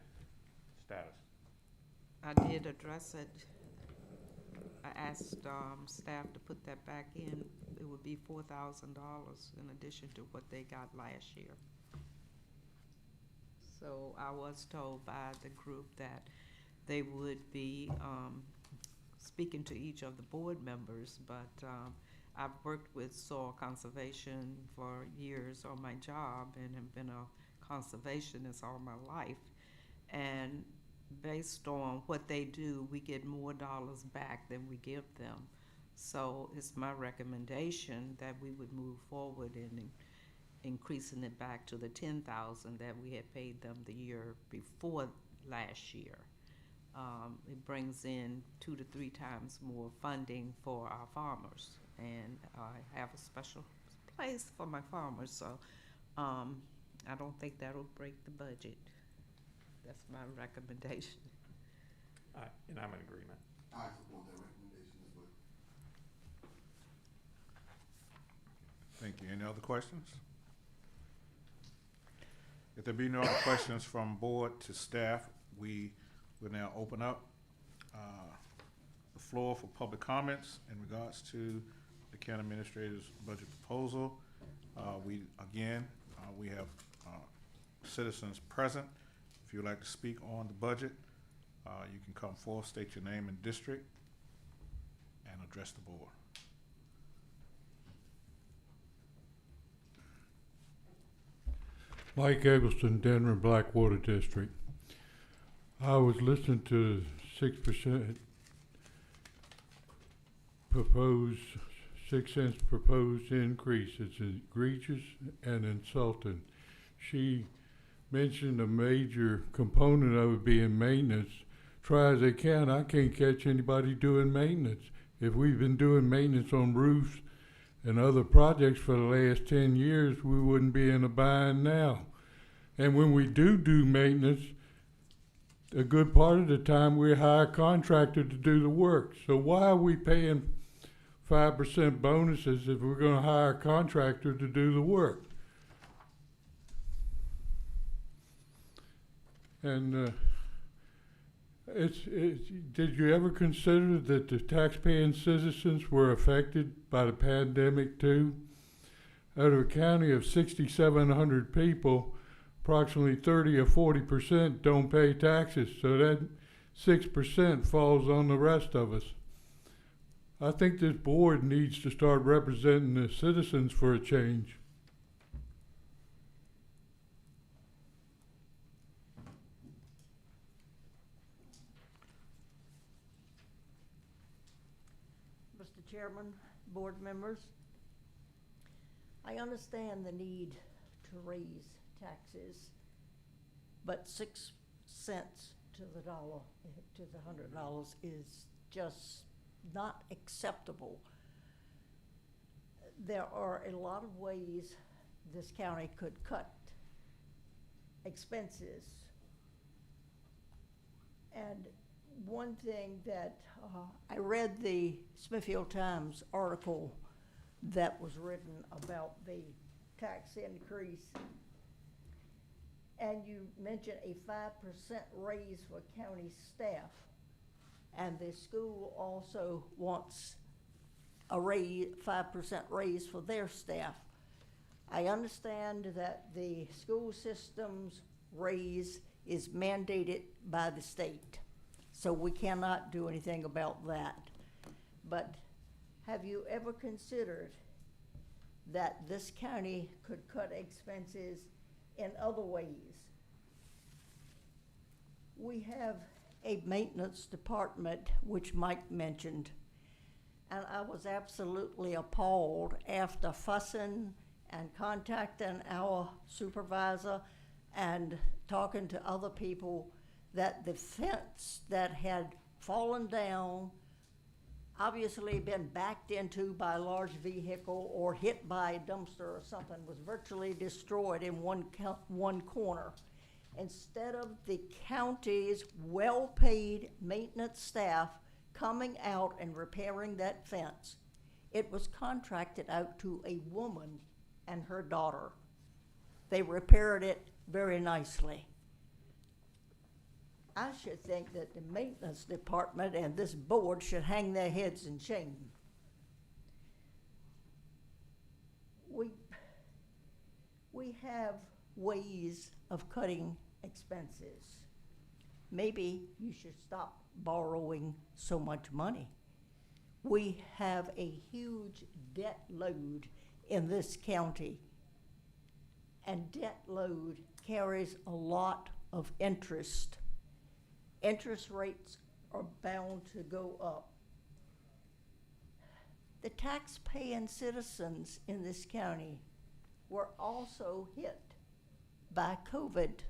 status? I did address it. I asked staff to put that back in. It would be $4,000 in addition to what they got last year. So I was told by the group that they would be speaking to each of the board members, but I've worked with soil conservation for years on my job and have been a conservationist all my life. And based on what they do, we get more dollars back than we give them. So it's my recommendation that we would move forward in increasing it back to the $10,000 that we had paid them the year before last year. It brings in 2 to 3 times more funding for our farmers, and I have a special place for my farmers, so I don't think that'll break the budget. That's my recommendation. And I'm in agreement. I support that recommendation as well. Thank you. Any other questions? If there be no other questions from board to staff, we will now open up the floor for public comments in regards to the county administrator's budget proposal. We have citizens present. If you'd like to speak on the budget, you can come forth, state your name and district, and address the board. Mike Eggleston, Denver Blackwater District. I was listening to 6% proposed, 6 cents proposed increase. It's egregious and insulting. She mentioned a major component of it being maintenance. Try as they can, I can't catch anybody doing maintenance. If we've been doing maintenance on roofs and other projects for the last 10 years, we wouldn't be in a bind now. And when we do maintenance, a good part of the time we hire a contractor to do the work. So why are we paying 5% bonuses if we're going to hire a contractor to do the work? And did you ever consider that the taxpaying citizens were affected by the pandemic too? Out of a county of 6,700 people, approximately 30 or 40% don't pay taxes, so that 6% falls on the rest of us. I think this board needs to start representing the citizens for a change. Mr. Chairman, board members, I understand the need to raise taxes, but 6 cents to the dollar, to the $100 is just not acceptable. There are a lot of ways this county could cut expenses. And one thing that I read the Smithfield Times article that was written about the tax increase, and you mentioned a 5% raise for county staff, and the school also wants a 5% raise for their staff. I understand that the school system's raise is mandated by the state, so we cannot do anything about that. But have you ever considered that this county could cut expenses in other ways? We have a maintenance department, which Mike mentioned, and I was absolutely appalled after fussing and contacting our supervisor and talking to other people that the fence that had fallen down, obviously been backed into by a large vehicle or hit by a dumpster or something, was virtually destroyed in one corner. Instead of the county's well-paid maintenance staff coming out and repairing that fence, it was contracted out to a woman and her daughter. They repaired it very nicely. I should think that the maintenance department and this board should hang their heads in shame. We have ways of cutting expenses. Maybe you should stop borrowing so much money. We have a huge debt load in this county, and debt load carries a lot of interest. Interest rates are bound to go up. The tax-paying citizens in this county were also hit by COVID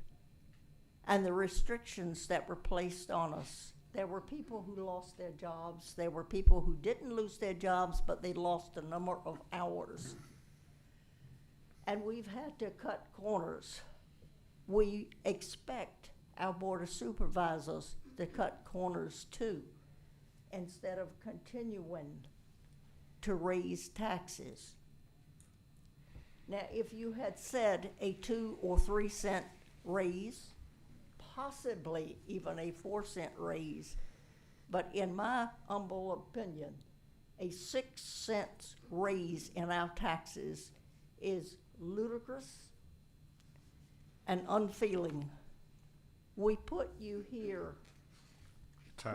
and the restrictions that were placed on us. There were people who lost their jobs. There were people who didn't lose their jobs, but they lost a number of hours. And we've had to cut corners. We expect our Board of Supervisors to cut corners too, instead of continuing to raise taxes. Now, if you had said a 2 or 3 cent raise, possibly even a 4-cent raise, but in my humble opinion, a 6 cents raise in our taxes is ludicrous and unfeeling. We put you here,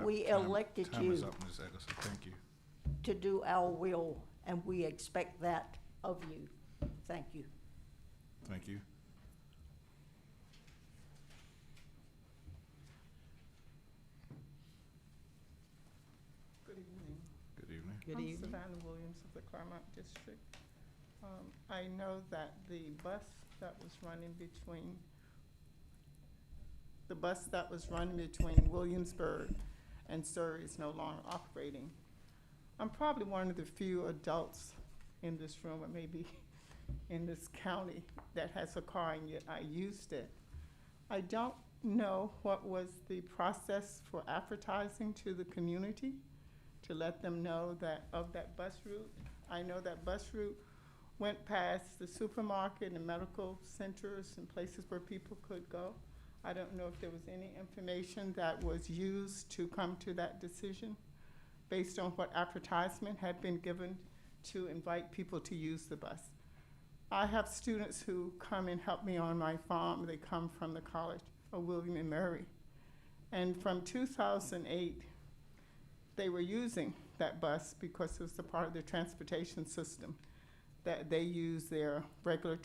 we elected you. Time is up, Ms. Eggleston. Thank you. To do our will, and we expect that of you. Thank you. Thank you. Good evening. Good evening. Good I'm evening. Savannah Williams of the Claremont District. I know that the bus that was running between Williamsburg and Surrey is no longer operating. I'm probably one of the few adults in this room, or maybe in this county, that has a car, and yet I used it. I don't know what was the process for advertising to the community to let them know that of that bus route. I know that bus route went past the supermarket and medical centers and places where people could go. I don't know if there was any information that was used to come to that decision based on what advertisement had been given to invite people to use the bus. I have students who come and help me on my farm. They come from the College of William and Mary. And from 2008, they were using that bus because it was a part of their transportation system that they use their regular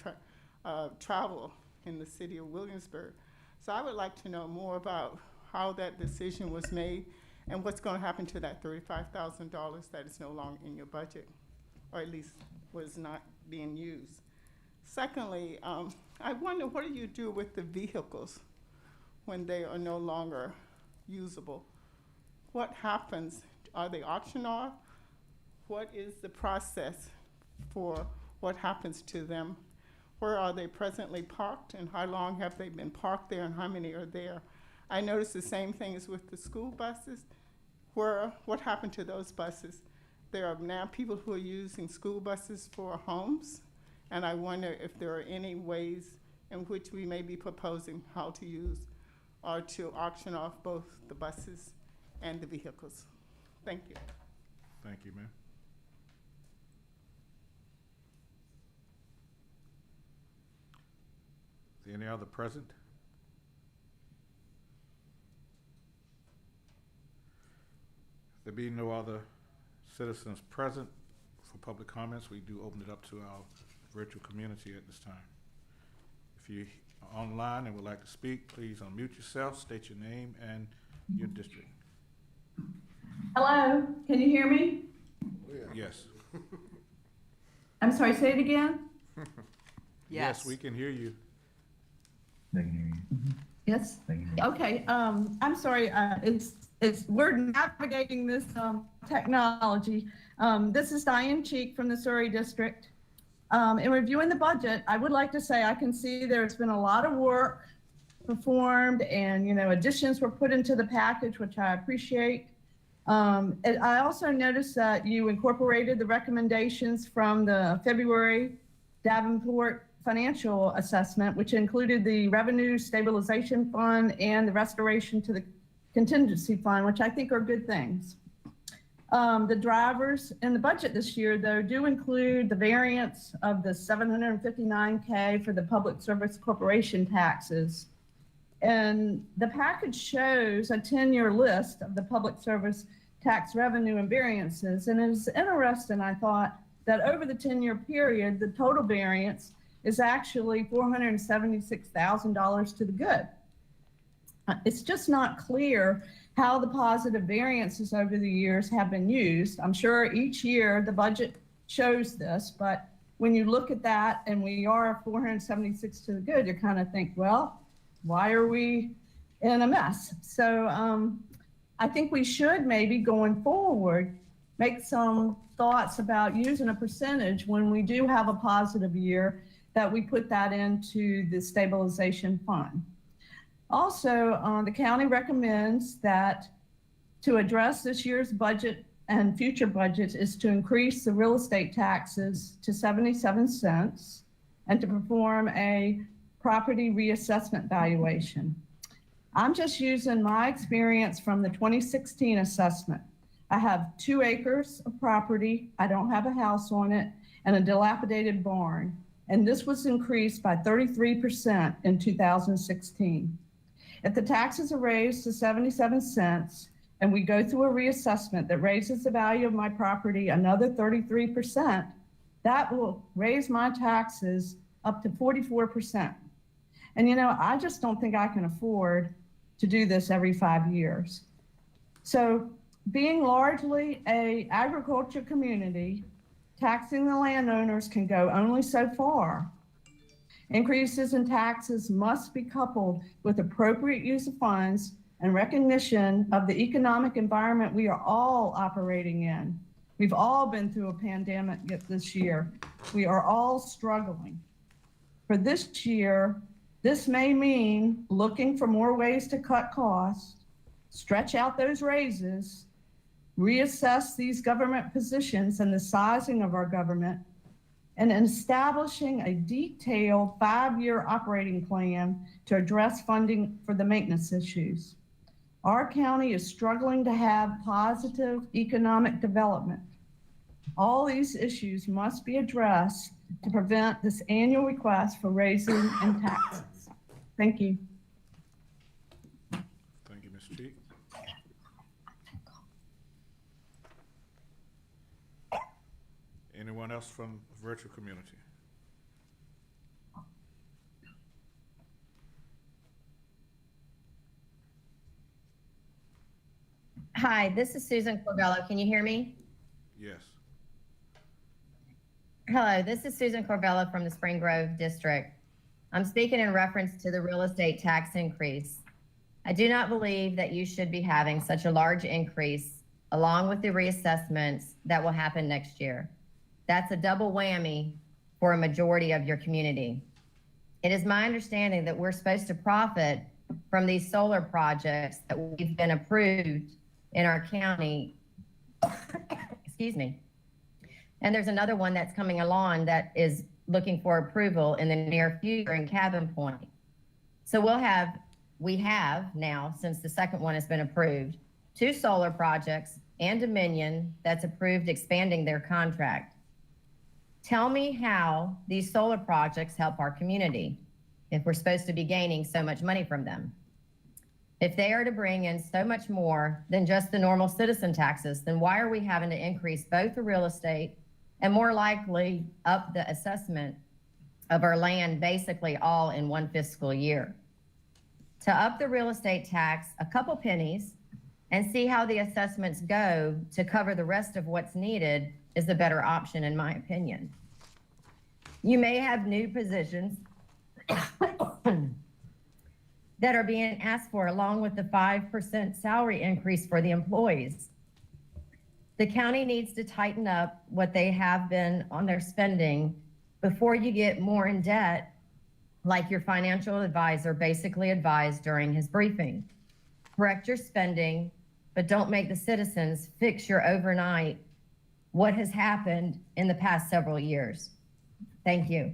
travel in the city of Williamsburg. So I would like to know more about how that decision was made and what's going to happen to that $35,000 that is no longer in your budget, or at least was not being used. Secondly, I wonder, what do you do with the vehicles when they are no longer usable? What happens? Are they auctioned off? What is the process for what happens to them? Where are they presently parked, and how long have they been parked there, and how many are there? I noticed the same thing as with the school buses. What happened to those buses? There are now people who are using school buses for homes, and I wonder if there are any ways in which we may be proposing how to use or to auction off both the buses and the vehicles. Thank you. Thank you, ma'am. Is there any other present? If there be no other citizens present for public comments, we do open it up to our virtual community at this time. If you are online and would like to speak, please unmute yourself, state your name and your district. Hello, can you hear me? Yes. I'm sorry, say it again? Yes, we can hear you. They can hear you. Yes? They can hear you. Okay, I'm sorry, we're navigating this technology. This is Diane Cheek from the Surrey District. In reviewing the budget, I would like to say I can see there's been a lot of work performed, and additions were put into the package, which I appreciate. I also noticed that you incorporated the recommendations from the February Davenport financial assessment, which included the revenue stabilization fund and the restoration to the contingency fund, which I think are good things. The drivers in the budget this year, though, do include the variance of the $759K for the Public Service Corporation taxes. And the package shows a 10-year list of the public service tax revenue and variances. And it was interesting, I thought, that over the 10-year period, the total variance is actually $476,000 to the good. It's just not clear how the positive variances over the years have been used. I'm sure each year the budget shows this, but when you look at that and we are 476 to the good, you kind of think, well, why are we in a mess? So I think we should maybe going forward make some thoughts about using a percentage when we do have a positive year, that we put that into the stabilization fund. Also, the county recommends that to address this year's budget and future budgets is to increase the real estate taxes to 77 cents and to perform a property reassessment valuation. I'm just using my experience from the 2016 assessment. I have 2 acres of property, I don't have a house on it, and a dilapidated barn. And this was increased by 33% in 2016. If the taxes are raised to 77 cents and we go through a reassessment that raises the value of my property another 33%, that will raise my taxes up to 44%. And I just don't think I can afford to do this every 5 years. So being largely an agriculture community, taxing the landowners can go only so far. Increases in taxes must be coupled with appropriate use of funds and recognition of the economic environment we are all operating in. We've all been through a pandemic this year. We are all struggling. For this year, this may mean looking for more ways to cut costs, stretch out those raises, reassess these government positions and the sizing of our government, and in establishing a detailed 5-year operating plan to address funding for the maintenance issues. Our county is struggling to have positive economic development. All these issues must be addressed to prevent this annual request for raising in taxes. Thank you. Thank you, Ms. Cheek. Anyone else from the virtual community? Hi, this is Susan Corbello. Can you hear me? Yes. Hello, this is Susan Corbello from the Spring Grove District. I'm speaking in reference to the real estate tax increase. I do not believe that you should be having such a large increase along with the reassessments that will happen next year. That's a double whammy for a majority of your community. It is my understanding that we're supposed to profit from these solar projects that we've been approved in our county. Excuse me. And there's another one that's coming along that is looking for approval in the near future in Cabin Point. So we have now, since the second one has been approved, 2 solar projects and Dominion that's approved expanding their contract. Tell me how these solar projects help our community if we're supposed to be gaining so much money from them. If they are to bring in so much more than just the normal citizen taxes, then why are we having to increase both the real estate and more likely up the assessment of our land basically all in one fiscal year? To up the real estate tax a couple pennies and see how the assessments go to cover the rest of what's needed is the better option, in my opinion. You may have new positions that are being asked for along with the 5% salary increase for the employees. The county needs to tighten up what they have been on their spending before you get more in debt, like your financial advisor basically advised during his briefing. Correct your spending, but don't make the citizens fix your overnight what has happened in the past several years. Thank you.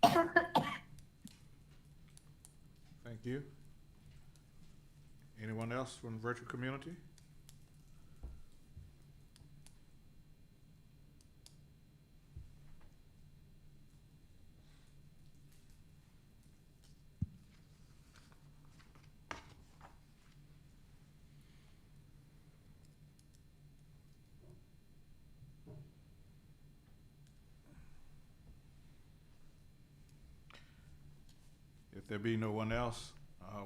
Thank you. Anyone else from the virtual community? If there be no one else,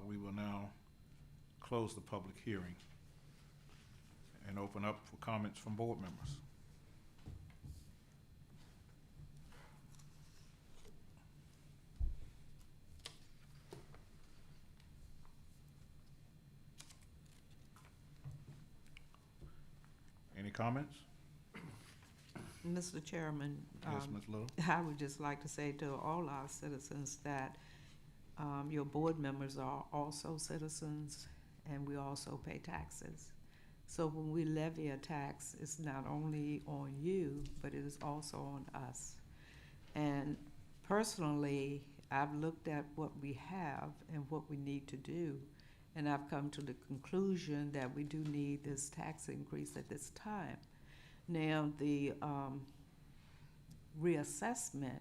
we will now close the public hearing and open up for comments from board members. Any comments? Mr. Chairman, Yes, Ms. Little? I would just like to say to all our citizens that your board members are also citizens, and we also pay taxes. So when we levy a tax, it's not only on you, but it is also on us. And personally, I've looked at what we have and what we need to do, and I've come to the conclusion that we do need this tax increase at this time. Now, the reassessment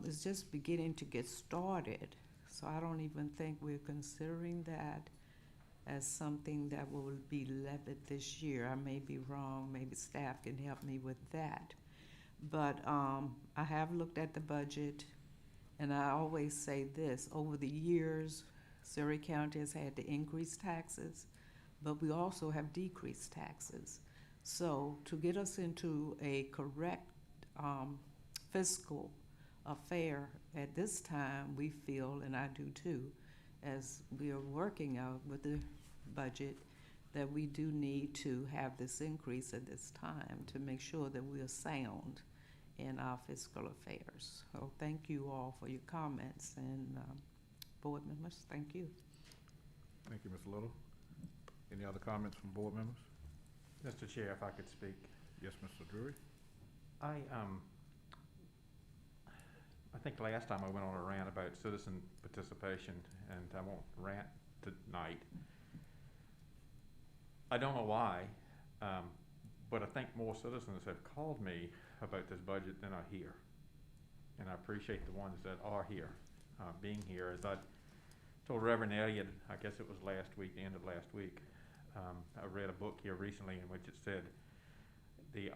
is just beginning to get started, so I don't even think we're considering that as something that will be levied this year. I may be wrong, maybe staff can help me with that. But I have looked at the budget, and I always say this, over the years, Surrey County has had to increase taxes, but we also have decreased taxes. So to get us into a correct fiscal affair at this time, we feel, and I do too, as we are working out with the budget, that we do need to have this increase at this time to make sure that we are sound in our fiscal affairs. So thank you all for your comments, and board members, thank you. Thank you, Ms. Little. Any other comments from board members? Mr. Chair, if I could speak. Yes, Mr. Drury. I think last time I went on a rant about citizen participation, and I won't rant tonight. I don't know why, but I think more citizens have called me about this budget than I hear. And I appreciate the ones that are here, being here. As I told Reverend Elliott, I guess it was last week, the end of last week, I read a book here recently in which it said the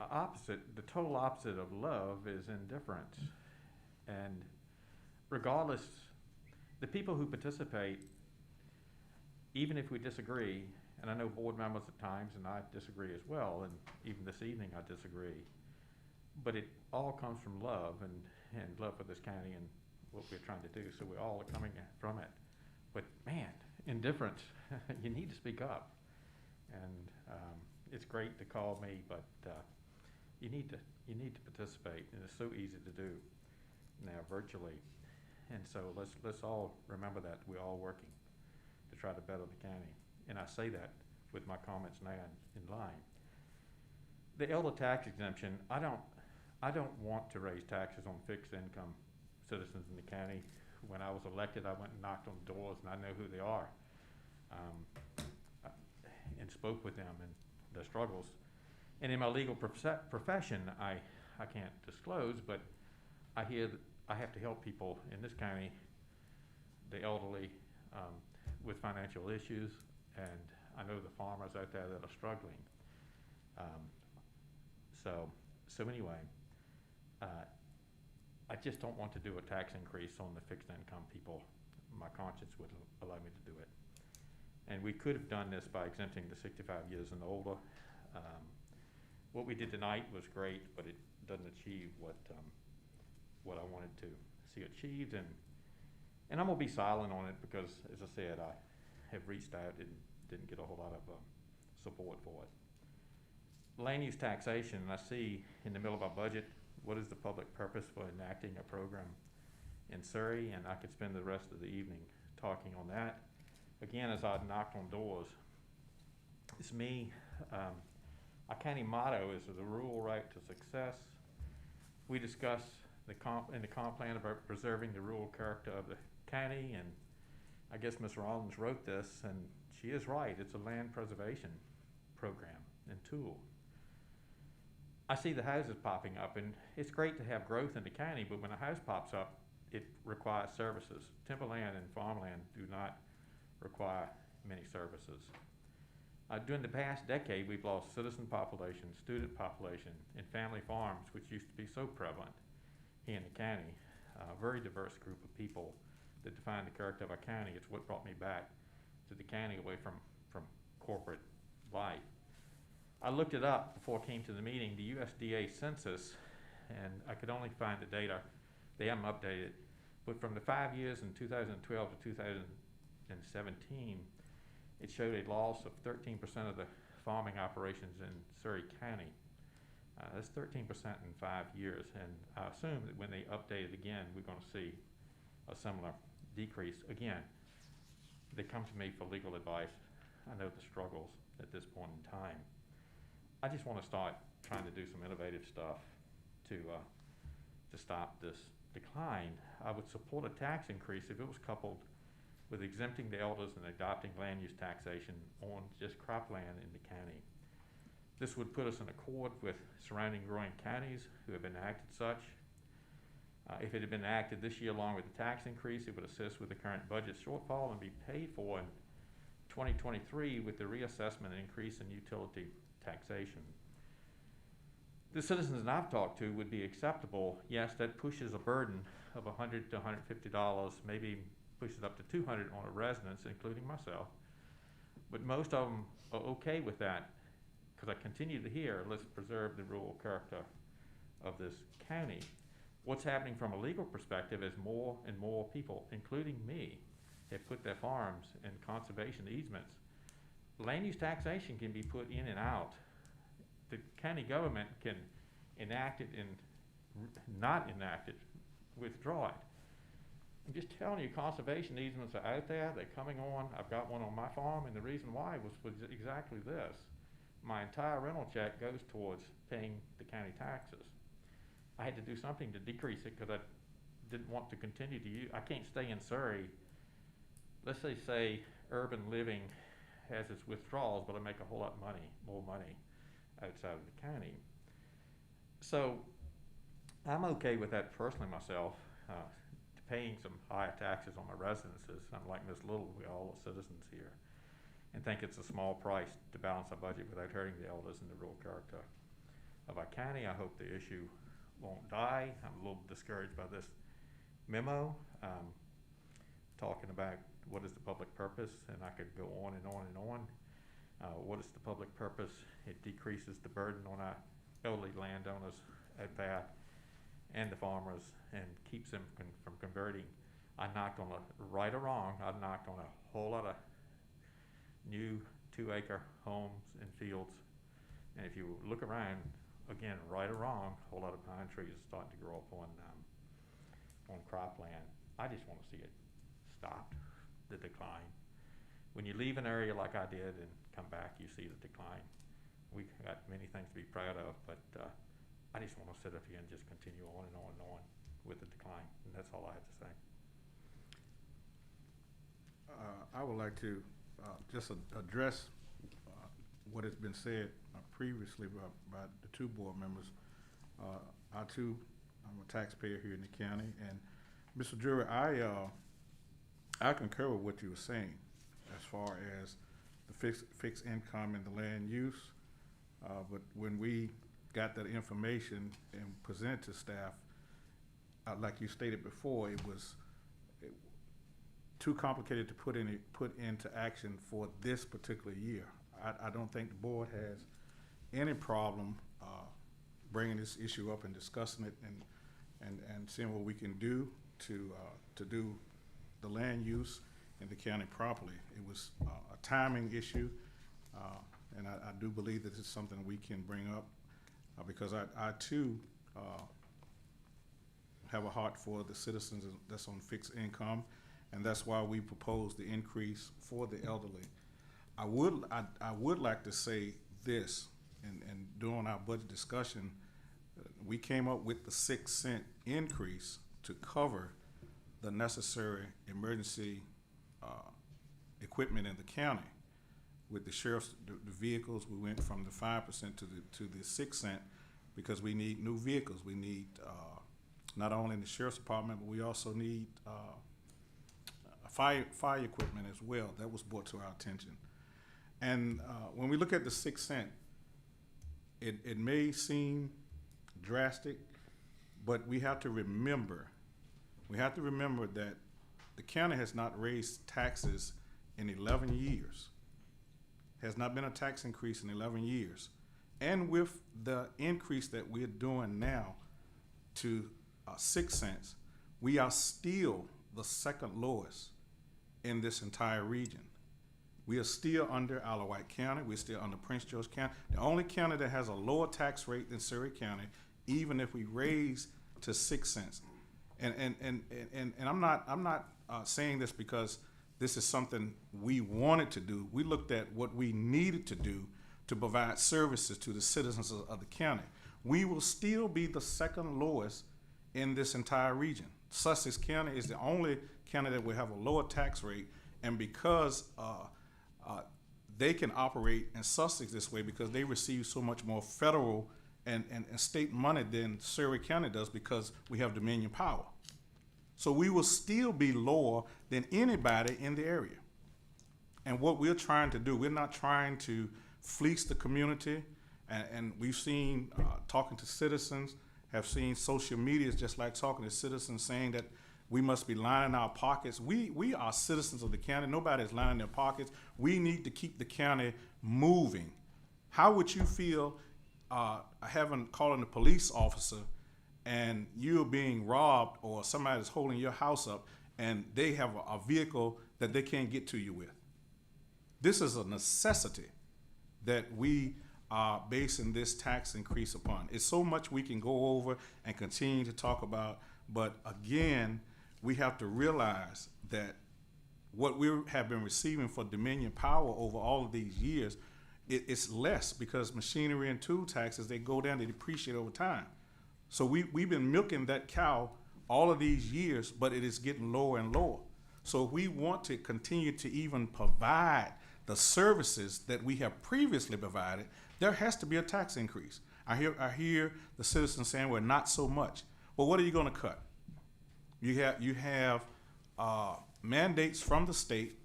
total opposite of love is indifference. And regardless, the people who participate, even if we disagree, and I know board members at times, and I disagree as well, and even this evening I disagree, but it all comes from love and love for this county and what we're trying to do, so we all are coming from it. But man, indifference, you need to speak up. And it's great to call me, but you need to participate, and it's so easy to do now virtually. And so let's all remember that we're all working to try to better the county. And I say that with my comments now in line. The elder tax exemption, I don't want to raise taxes on fixed income citizens in the county. When I was elected, I went and knocked on doors, and I know who they are, and spoke with them and their struggles. And in my legal profession, I can't disclose, but I hear that I have to help people in this county, the elderly, with financial issues, and I know the farmers out there that are struggling. So anyway, I just don't want to do a tax increase on the fixed income people. My conscience would allow me to do it. And we could have done this by exempting the 65 years and older. What we did tonight was great, but it doesn't achieve what I wanted to see achieved. And I'm gonna be silent on it because, as I said, I have reached out and didn't get a whole lot of support for it. Land use taxation, I see in the middle of our budget, what is the public purpose for enacting a program in Surrey? And I could spend the rest of the evening talking on that. Again, as I knocked on doors, it's me. Our county motto is the rural right to success. We discuss in the comp plan about preserving the rural character of the county, and I guess Ms. Rollins wrote this, and she is right. It's a land preservation program and tool. I see the houses popping up, and it's great to have growth in the county, but when a house pops up, it requires services. Timberland and farmland do not require many services. During the past decade, we've lost citizen population, student population, and family farms, which used to be so prevalent here in the county. A very diverse group of people that define the character of our county. It's what brought me back to the county away from corporate life. I looked it up before I came to the meeting, the USDA census, and I could only find the data. They haven't updated, but from the 5 years in 2012 to 2017, it showed a loss of 13% of the farming operations in Surrey County. That's 13% in 5 years, and I assume that when they update it again, we're going to see a similar decrease. Again, they come to me for legal advice. I know the struggles at this point in time. I just want to start trying to do some innovative stuff to stop this decline. I would support a tax increase if it was coupled with exempting the elders and adopting land use taxation on just cropland in the county. This would put us in accord with surrounding growing counties who have enacted such. If it had been enacted this year along with the tax increase, it would assist with the current budget shortfall and be paid for in 2023 with the reassessment and increase in utility taxation. The citizens that I've talked to would be acceptable. Yes, that pushes a burden of $100 to $150, maybe pushes up to $200 on a residence, including myself. But most of them are okay with that, because I continue to hear, let's preserve the rural character of this county. What's happening from a legal perspective is more and more people, including me, have put their farms in conservation easements. Land use taxation can be put in and out. The county government can enact it and not enact it, withdraw it. I'm just telling you, conservation easements are out there, they're coming on. I've got one on my farm, and the reason why was exactly this. My entire rental check goes towards paying the county taxes. I had to do something to decrease it because I didn't want to continue to use, I can't stay in Surrey. Let's say urban living has its withdrawals, but I make a whole lot more money outside of the county. So I'm okay with that personally myself, paying some higher taxes on my residences, unlike Ms. Little, we all the citizens here, and think it's a small price to balance our budget without hurting the elders and the rural character of our county. I hope the issue won't die. I'm a little discouraged by this memo, talking about what is the public purpose, and I could go on and on and on. What is the public purpose? It decreases the burden on our elderly landowners at that and the farmers, and keeps them from converting. I knocked on right or wrong, I knocked on a whole lot of new 2-acre homes and fields. And if you look around, again, right or wrong, a whole lot of pine trees are starting to grow up on cropland. I just want to see it stopped, the decline. When you leave an area like I did and come back, you see the decline. We've got many things to be proud of, but I just want to sit up here and just continue on and on and on with the decline, and that's all I have to say. I would like to just address what has been said previously by the two board members. I'm a taxpayer here in the county, and Mr. Drury, I concur with what you were saying as far as the fixed income and the land use, but when we got that information and presented to staff, like you stated before, it was too complicated to put into action for this particular year. I don't think the board has any problem bringing this issue up and discussing it and seeing what we can do to do the land use in the county properly. It was a timing issue, and I do believe that it's something we can bring up. Because I too have a heart for the citizens that's on fixed income, and that's why we proposed the increase for the elderly. I would like to say this, and during our budget discussion, we came up with the 6-cent increase to cover the necessary emergency equipment in the county. With the sheriff's the vehicles, we went from the 5% to the 6 cent because we need new vehicles. We need not only in the sheriff's department, but we also need fire equipment as well. That was brought to our attention. And when we look at the 6 cent, it may seem drastic, but we have to remember that the county has not raised taxes in 11 years. Has not been a tax increase in 11 years. And with the increase that we're doing now to 6 cents, we are still the second lowest in this entire region. We are still under Isle of Wight County. We're still under Prince George County. The only county that has a lower tax rate than Surrey County, even if we raise to 6 cents. And I'm not saying this because this is something we wanted to do. We looked at what we needed to do to provide services to the citizens of the county. We will still be the second lowest in this entire region. Sussex County is the only county that will have a lower tax rate, and because they can operate in Sussex this way because they receive so much more federal and state money than Surrey County does because we have dominion power. So we will still be lower than anybody in the area. And what we're trying to do, we're not trying to fleece the community, and we've seen, talking to citizens, have seen social media just like talking to citizens saying that we must be lining our pockets. We are citizens of the county. Nobody's lining their pockets. We need to keep the county moving. How would you feel calling a police officer and you're being robbed or somebody's holding your house up and they have a vehicle that they can't get to you with? This is a necessity that we are basing this tax increase upon. It's so much we can go over and continue to talk about, but again, we have to realize that what we have been receiving for dominion power over all of these years, it's less because machinery and tool taxes, they go down, they depreciate over time. So we've been milking that cow all of these years, but it is getting lower and lower. So if we want to continue to even provide the services that we have previously provided, there has to be a tax increase. I hear the citizens saying, well, not so much. Well, what are you going to cut? You have mandates from the state.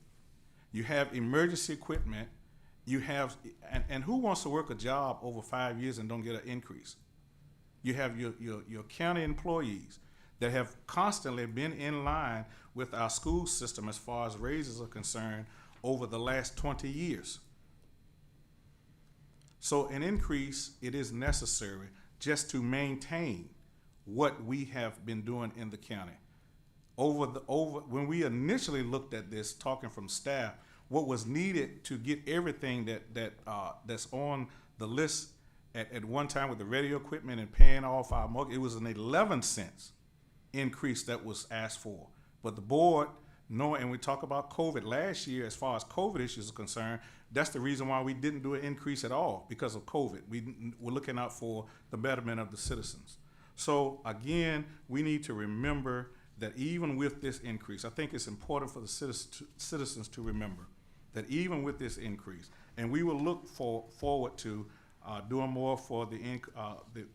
You have emergency equipment. You have, and who wants to work a job over 5 years and don't get an increase? You have your county employees that have constantly been in line with our school system as far as raises are concerned over the last 20 years. So an increase, it is necessary just to maintain what we have been doing in the county. When we initially looked at this, talking from staff, what was needed to get everything that's on the list at one time with the radio equipment and paying off our mortgage, it was an 11 cents increase that was asked for. But the board, and we talk about COVID last year, as far as COVID issues are concerned, that's the reason why we didn't do an increase at all, because of COVID. We're looking out for the betterment of the citizens. So again, we need to remember that even with this increase, I think it's important for the citizens to remember that even with this increase, and we will look forward to doing more for the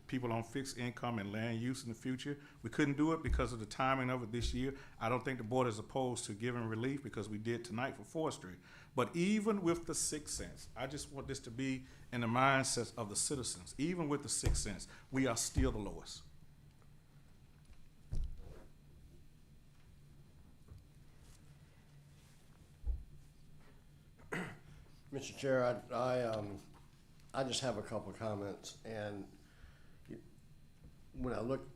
people on fixed income and land use in the future. We couldn't do it because of the timing of it this year. I don't think the board is opposed to giving relief because we did tonight for forestry. But even with the 6 cents, I just want this to be in the mindset of the citizens. Even with the 6 cents, we are still the lowest. Mr. Chair, I just have a couple of comments, and when I look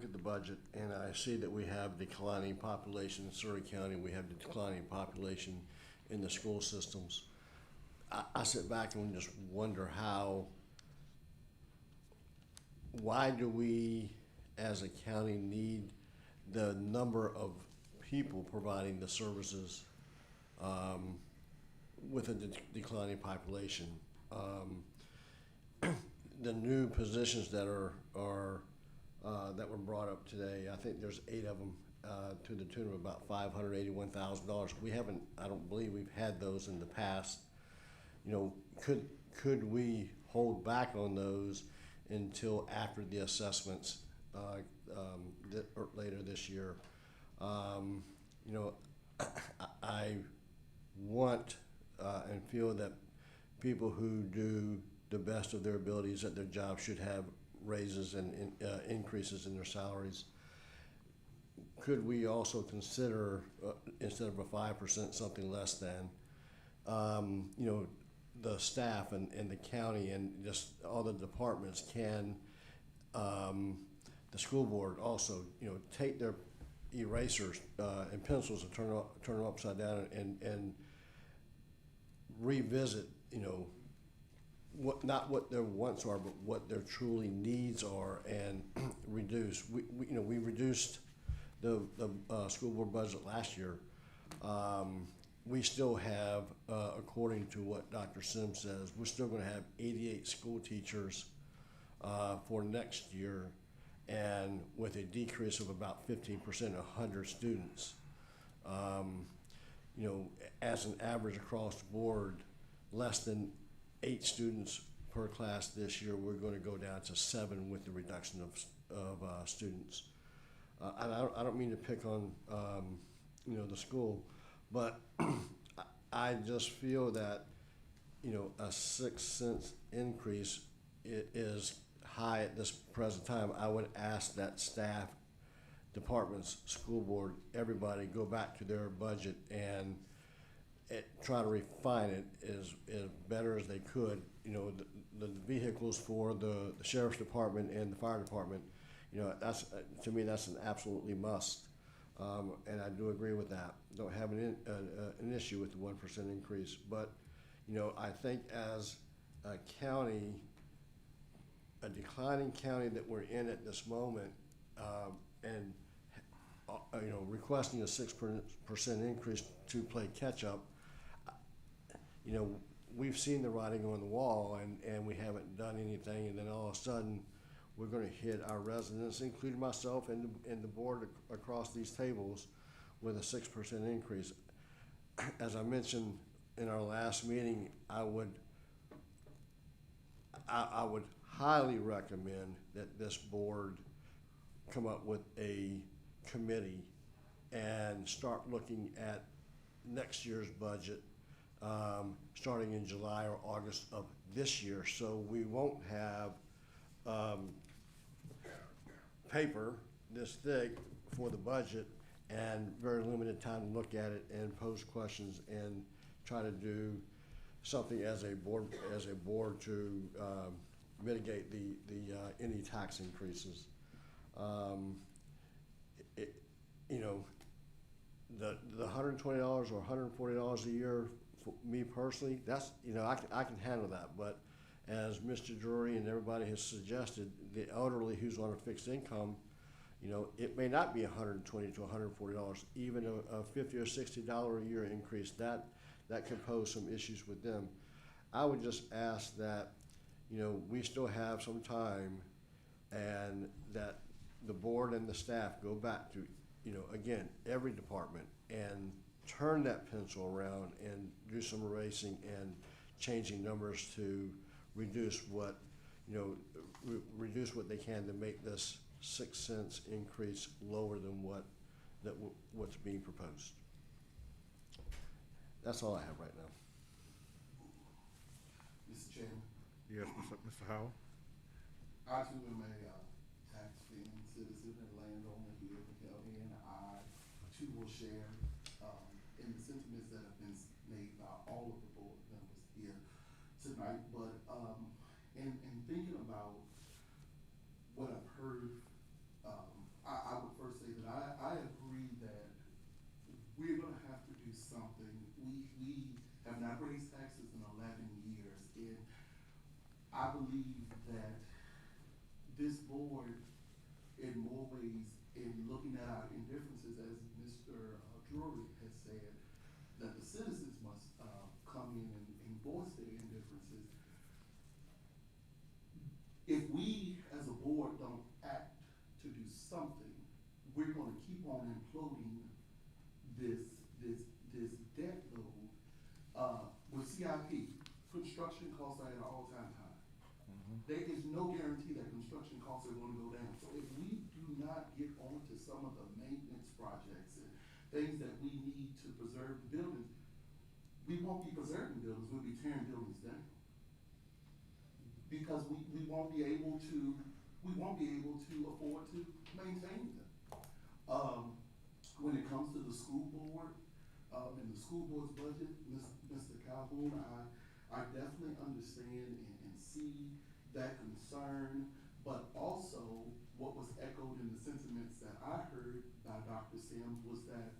at the budget and I see that we have declining population in Surrey County, we have declining population in the school systems, I sit back and just wonder why do we as a county need the number of people providing the services with a declining population. The new positions that that were brought up today, I think there's 8 of them to the tune of about $581,000. I don't believe we've had those in the past. You know, could we hold back on those until after the assessments later this year? You know, I want and feel that people who do the best of their abilities at their job should have raises and increases in their salaries. Could we also consider, instead of a 5%, something less than? You know, the staff and the county and just all the departments can, the school board also, you know, take their erasers and pencils and turn them upside down and revisit, you know, not what their wants are, but what their truly needs are, and reduce. We reduced the school board budget last year. We still have, according to what Dr. Sims says, we're still going to have 88 school teachers for next year, and with a decrease of about 15%, 100 students. You know, as an average across the board, less than 8 students per class this year. We're going to go down to 7 with the reduction of students. And I don't mean to pick on you know, the school, but I just feel that, you know, a 6 cents increase is high at this present time. I would ask that staff, departments, school board, everybody go back to their budget and try to refine it as better as they could. You know, the vehicles for the sheriff's department and the fire department, you know, that's, to me, that's an absolutely must. And I do agree with that. Don't have an issue with the 1% increase. But, you know, I think as a county, a declining county that we're in at this moment, and you know, requesting a 6% increase to play catch up, you know, we've seen the writing on the wall, and we haven't done anything, and then all of a sudden we're gonna hit our residents, including myself and the board across these tables, with a 6% increase. As I mentioned in our last meeting, I would highly recommend that this board come up with a committee and start looking at next year's budget, starting in July or August of this year, so we won't have paper this thick for the budget and very limited time to look at it and pose questions and try to do something as a board to mitigate any tax increases. The $120 or $140 a year for me personally, that's, I can handle that. But as Mr. Drury and everybody has suggested, the elderly who's on a fixed income, it may not be $120 to $140. Even a $50 or $60 a year increase, that can pose some issues with them. I would just ask that, we still have some time, and that the board and the staff go back to, again, every department and turn that pencil around and do some erasing and changing numbers to reduce what they can to make this 6 cents increase lower than what's being proposed. That's all I have right now. Mr. Chairman, Yes, Mr. Howell? I too am a tax-paying citizen and landowner here in the county, and I too will share in the sentiments that have been made by all of the board members here tonight. But in thinking about what I've heard, I would first say that I agree that we're going to have to do something. We have not raised taxes in 11 years, and I believe that this board, in more ways, in looking at our indifferences, as Mr. Drury has said, that the citizens must come in and voice their indifferences. If we, as a board, don't act to do something, we're going to keep on imploding this debt load. With CIP, construction costs are at an all-time high. There is no guarantee that construction costs are going to go down. So if we do not get onto some of the maintenance projects and things that we need to preserve the buildings, we won't be preserving buildings, we'll be tearing buildings down. Because we won't be able to afford to maintain them. When it comes to the school board, and the school board's budget, Mr. Calhoun, I definitely understand and see that concern, but also what was echoed in the sentiments that I heard by Dr. Sims was that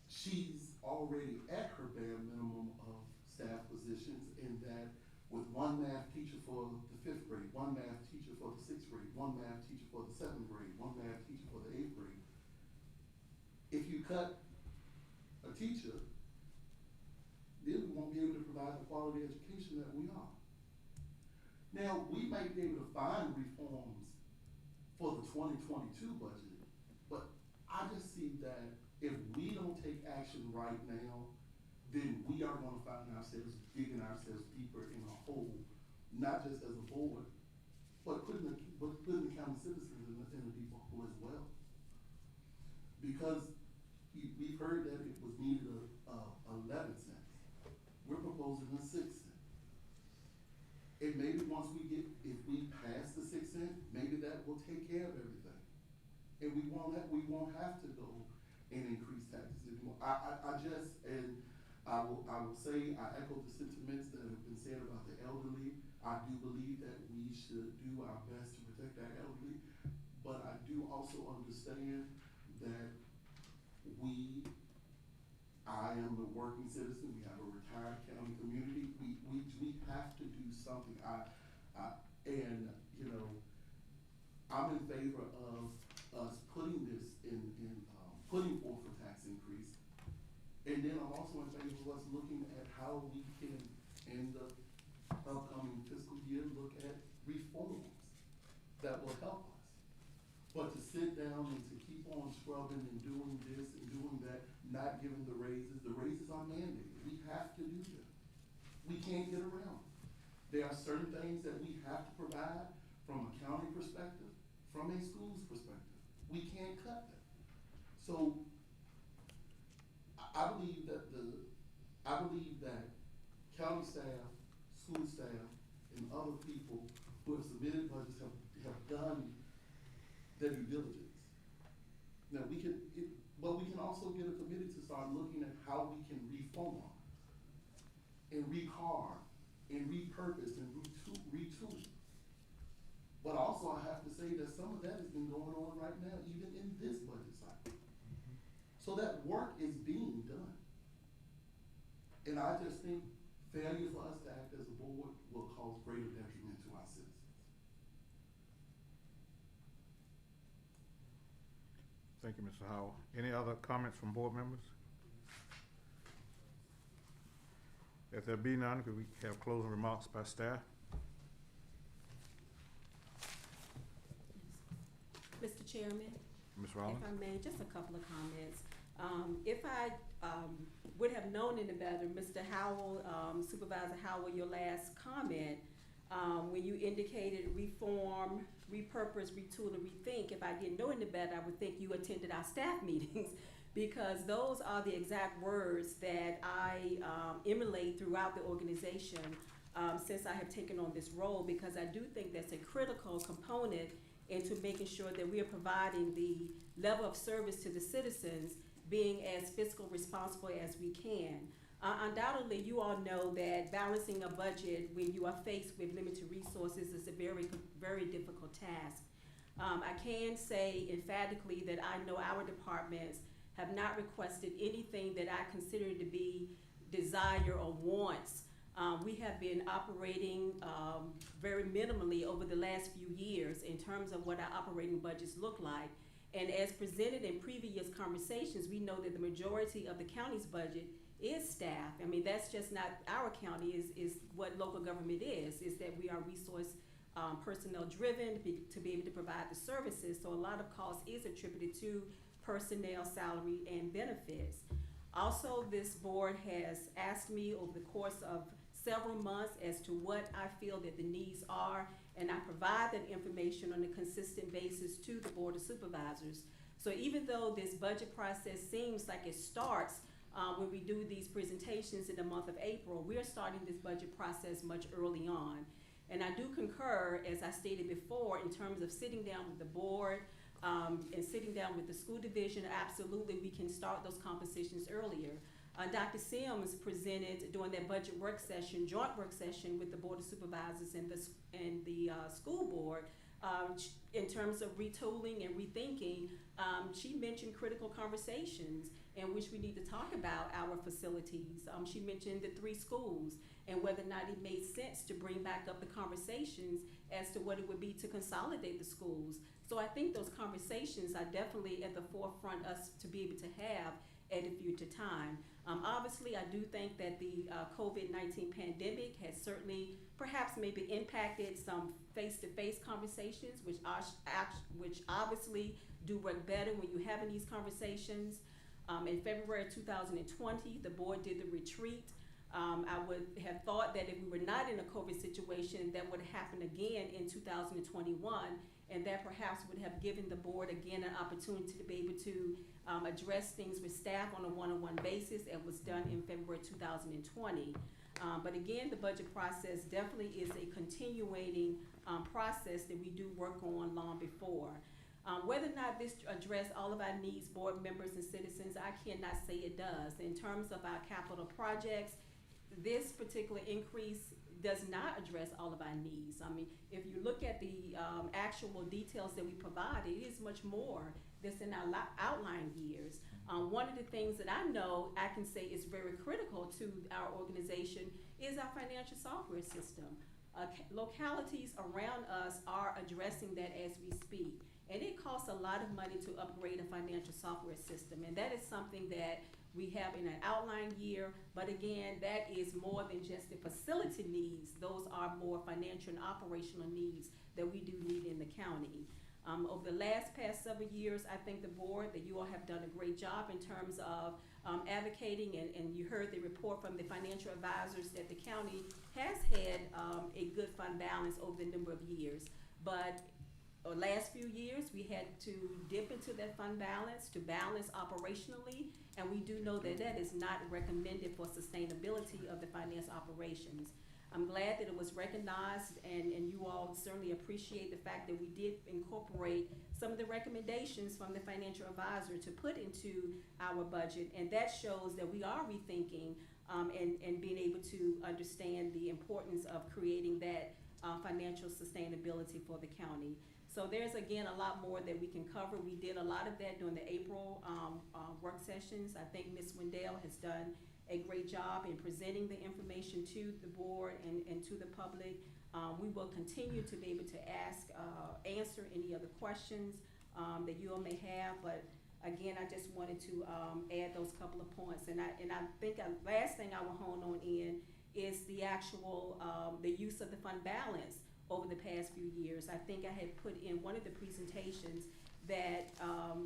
she's already at her bare minimum of staff positions, and that with one math teacher for the 5th grade, one math teacher for the 6th grade, one math teacher for the 7th grade, one math teacher for the 8th grade, if you cut a teacher, then we won't be able to provide the quality education that we are. Now, we might be able to find reforms for the 2022 budget, but I just see that if we don't take action right now, then we are going to find ourselves digging ourselves deeper in a hole, not just as a board, but putting the county citizens in a deeper hole as well. Because we've heard that it was needed 11 cents. We're proposing a 6 cents. And maybe once if we pass the 6 cents, maybe that will take care of everything. And we won't have to go and increase taxes anymore. I will say, I echo the sentiments that have been said about the elderly. I do believe that we should do our best to protect our elderly, but I do also understand that I am a working citizen, we have a retired county community, we have to do something. I'm in favor of us putting this putting forth a tax increase. And then I'm also in favor of us looking at how we can, in the upcoming fiscal year, look at reforms. that will help us. But to sit down and to keep on scrubbing and doing this and doing that, not giving the raises are mandated. We have to do them. We can't get around it. There are certain things that we have to provide from a county perspective, from a school's perspective. We can't cut them. So I believe that county staff, school staff, and other people who have submitted budgets have done their due diligence. Now but we can also get a committee to start looking at how we can reform and recarve and repurpose and retool. But also I have to say that some of that has been going on right now, even in this budget cycle. So that work is being done. And I just think failure for us to act as a board will cause greater detriment to our citizens. Thank you, Mr. Howell. Any other comments from board members? If there be none, could we have closing remarks by staff? Mr. Chairman, Ms. Rollins? if I may, just a couple of comments. If I would have known any better, Mr. Howell, Supervisor Howell, your last comment, when you indicated reform, repurpose, retool, and rethink, if I didn't know any better, I would think you attended our staff meetings, because those are the exact words that I emulate throughout the organization since I have taken on this role, because I do think that's a critical component into making sure that we are providing the level of service to the citizens, being as fiscal responsible as we can. Undoubtedly, you all know that balancing a budget when you are faced with limited resources is a very, very difficult task. I can say emphatically that I know our departments have not requested anything that I consider to be desire or wants. We have been operating very minimally over the last few years in terms of what our operating budgets look like. And as presented in previous conversations, we know that the majority of the county's budget is staff. I mean, that's just not our county, is what local government is that we are resource personnel driven to be able to provide the services. So a lot of cost is attributed to personnel, salary, and benefits. Also, this board has asked me over the course of several months as to what I feel that the needs are, and I provide that information on a consistent basis to the Board of Supervisors. So even though this budget process seems like it starts when we do these presentations in the month of April, we are starting this budget process much early on. And I do concur, as I stated before, in terms of sitting down with the board and sitting down with the school division. Absolutely, we can start those conversations earlier. Dr. Sims presented during that budget work session, joint work session with the Board of Supervisors and the school board, in terms of retooling and rethinking. She mentioned critical conversations in which we need to talk about our facilities. She mentioned the 3 schools and whether or not it made sense to bring back up the conversations as to what it would be to consolidate the schools. So I think those conversations are definitely at the forefront us to be able to have at a future time. Obviously, I do think that the COVID-19 pandemic has certainly perhaps maybe impacted some face-to-face conversations, which obviously do work better when you're having these conversations. In February 2020, the board did the retreat. I would have thought that if we were not in a COVID situation, that would happen again in 2021, and that perhaps would have given the board again an opportunity to be able to address things with staff on a one-on-one basis. It was done in February 2020. But again, the budget process definitely is a continuing process that we do work on long before. Whether or not this address all of our needs, board members and citizens, I cannot say it does. In terms of our capital projects, this particular increase does not address all of our needs. I mean, if you look at the actual details that we provide, it is much more that's in our outlying years. One of the things that I know I can say is very critical to our organization is our financial software system. Localities around us are addressing that as we speak. And it costs a lot of money to upgrade a financial software system. And that is something that We have in an outline year, but again, that is more than just the facility needs. Those are more financial and operational needs that we do need in the county. Over the past several years, I think the board, that you all have done a great job in terms of advocating, and you heard the report from the financial advisors that the county has had a good fund balance over the number of years. But last few years, we had to dip into that fund balance to balance operationally, and we do know that that is not recommended for sustainability of the finance operations. I'm glad that it was recognized, and you all certainly appreciate the fact that we did incorporate some of the recommendations from the financial advisor to put into our budget, and that shows that we are rethinking and being able to understand the importance of creating that financial sustainability for the county. So there's, again, a lot more that we can cover. We did a lot of that during the April work sessions. I think Ms. Wendell has done a great job in presenting the information to the board and to the public. We will continue to be able to answer any other questions that you all may have, but again, I just wanted to add those couple of points. And I think the last thing I will hone on in is the actual, the use of the fund balance over the past few years. I think I had put in one of the presentations that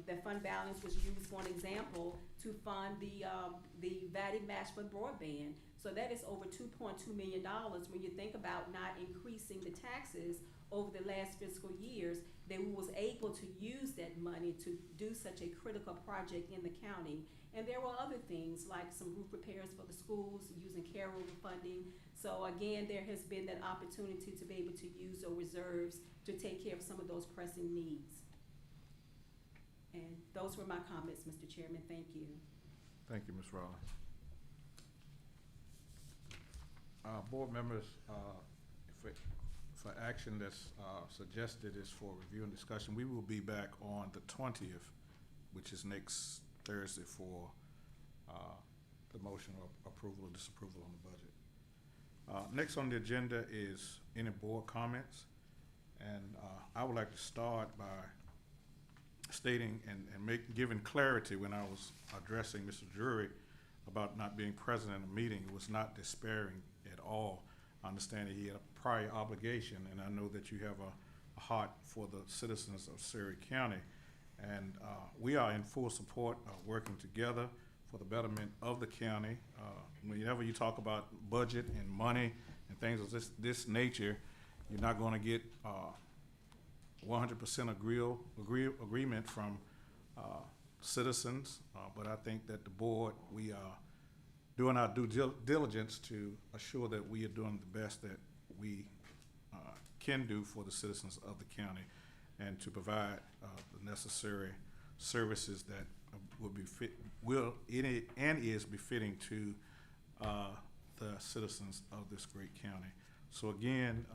the fund balance was used, for an example, to fund the value match for broadband. So that is over $2.2 million when you think about not increasing the taxes over the last fiscal years, that we was able to use that money to do such a critical project in the county. And there were other things like some roof repairs for the schools, using carryover funding. So again, there has been that opportunity to be able to use those reserves to take care of some of those pressing needs. And those were my comments, Mr. Chairman. Thank you. Thank you, Ms. Rowley. Board members, for action that's suggested is for review and discussion. We will be back on the 20th, which is next Thursday, for the motion of approval or disapproval on the budget. Next on the agenda is any board comments, and I would like to start by stating and giving clarity. When I was addressing Mr. Drury about not being present in the meeting, it was not despairing at all. I understand that he had a prior obligation, and I know that you have a heart for the citizens of Surrey County, and we are in full support of working together for the betterment of the county. Whenever you talk about budget and money and things of this nature, you're not going to get 100% agreement from citizens, but I think that the board, we are doing our due diligence to assure that we are doing the best that we can do for the citizens of the county, and to provide the necessary services that is befitting to the citizens of this great county. So again,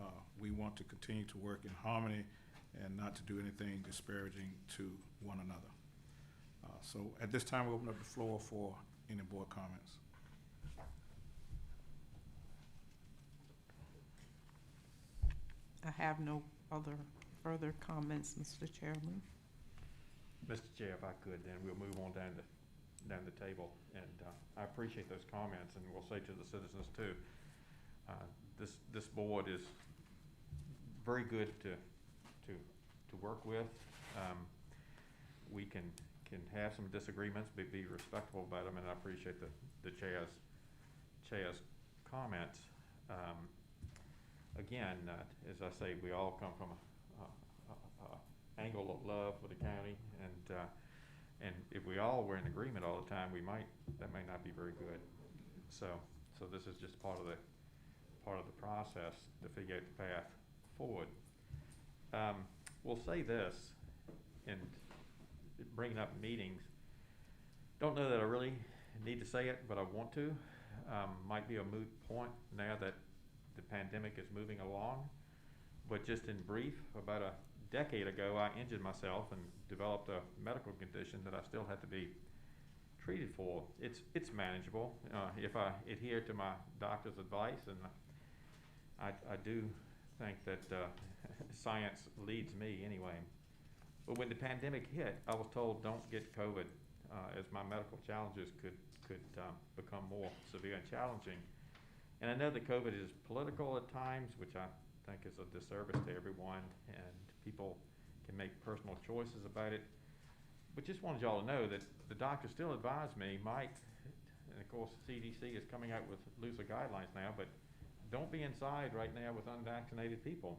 we want to continue to work in harmony and not to do anything disparaging to one another. So at this time, we'll open up the floor for any board comments. I have no further comments, Mr. Chairman. Mr. Chair, if I could, then we'll move on down the table. And I appreciate those comments, and we'll say to the citizens too, this board is very good to work with. We can have some disagreements, but be respectful about them, and I appreciate the chair's comments. Again, as I say, we all come from a angle of love for the county, and if we all were in agreement all the time, that may not be very good. So this is just part of the process to figure out the path forward. We'll say this, and bringing up meetings, don't know that I really need to say it, but I want to. Might be a moot point now that the pandemic is moving along, but just in brief, about a decade ago, I injured myself and developed a medical condition that I still had to be treated for. It's manageable if I adhere to my doctor's advice, and I do think that science leads me anyway. But when the pandemic hit, I was told don't get COVID as my medical challenges could become more severe and challenging. And I know that COVID is political at times, which I think is a disservice to everyone, and people can make personal choices about it. But just wanted y'all to know that the doctor still advised me, Mike, and of course CDC is coming out with looser guidelines now, but don't be inside right now with unvaccinated people.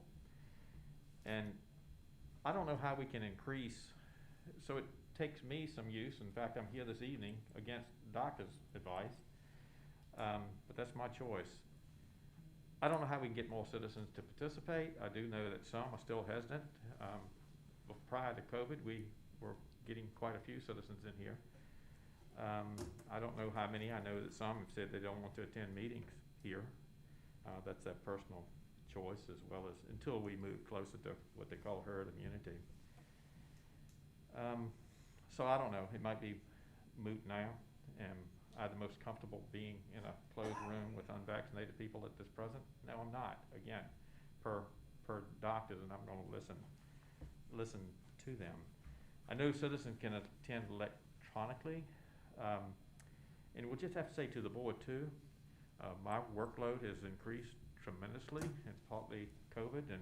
And I don't know how we can increase, so it takes me some use. In fact, I'm here this evening against doctor's advice, but that's my choice. I don't know how we can get more citizens to participate. I do know that some are still hesitant. Prior to COVID, we were getting quite a few citizens in here. I don't know how many. I know that some have said they don't want to attend meetings here. That's their personal choice, as well as until we move closer to what they call herd immunity. So I don't know. It might be moot now. Am I the most comfortable being in a closed room with unvaccinated people at this present? No, I'm not. Again, per doctors, and I'm going to listen to them. I know citizens can attend electronically, and we'll just have to say to the board too, my workload has increased tremendously, and partly COVID and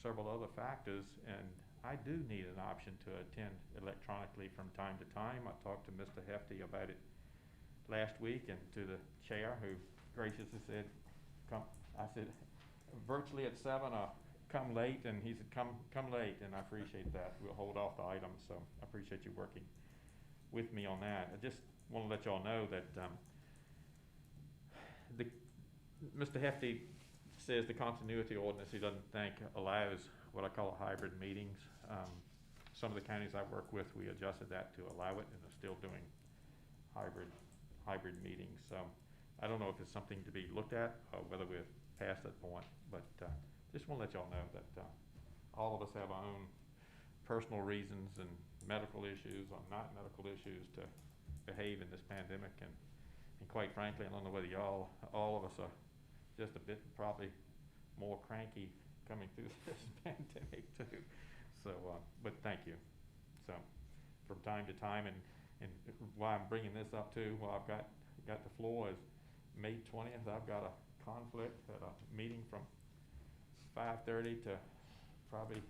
several other factors, and I do need an option to attend electronically from time to time. I talked to Mr. Hefty about it last week, and to the chair, who graciously said, come, I said, virtually at 7 or come late, and he said, come late, and I appreciate that. We'll hold off the items, so I appreciate you working with me on that. I just want to let y'all know that Mr. Hefty says the continuity ordinance he doesn't think allows what I call hybrid meetings. Some of the counties I work with, we adjusted that to allow it, and they're still doing hybrid meetings. So I don't know if it's something to be looked at or whether we're past that point, but just want to let y'all know that all of us have our own personal reasons and medical issues or not medical issues to behave in this pandemic, and quite frankly, I don't know whether all of us are just a bit probably more cranky coming through this pandemic too. So, but thank you. So, from time to time, and why I'm bringing this up too, well, I've got the floor is May 20th. I've got a conflict at a meeting from 5:30 to probably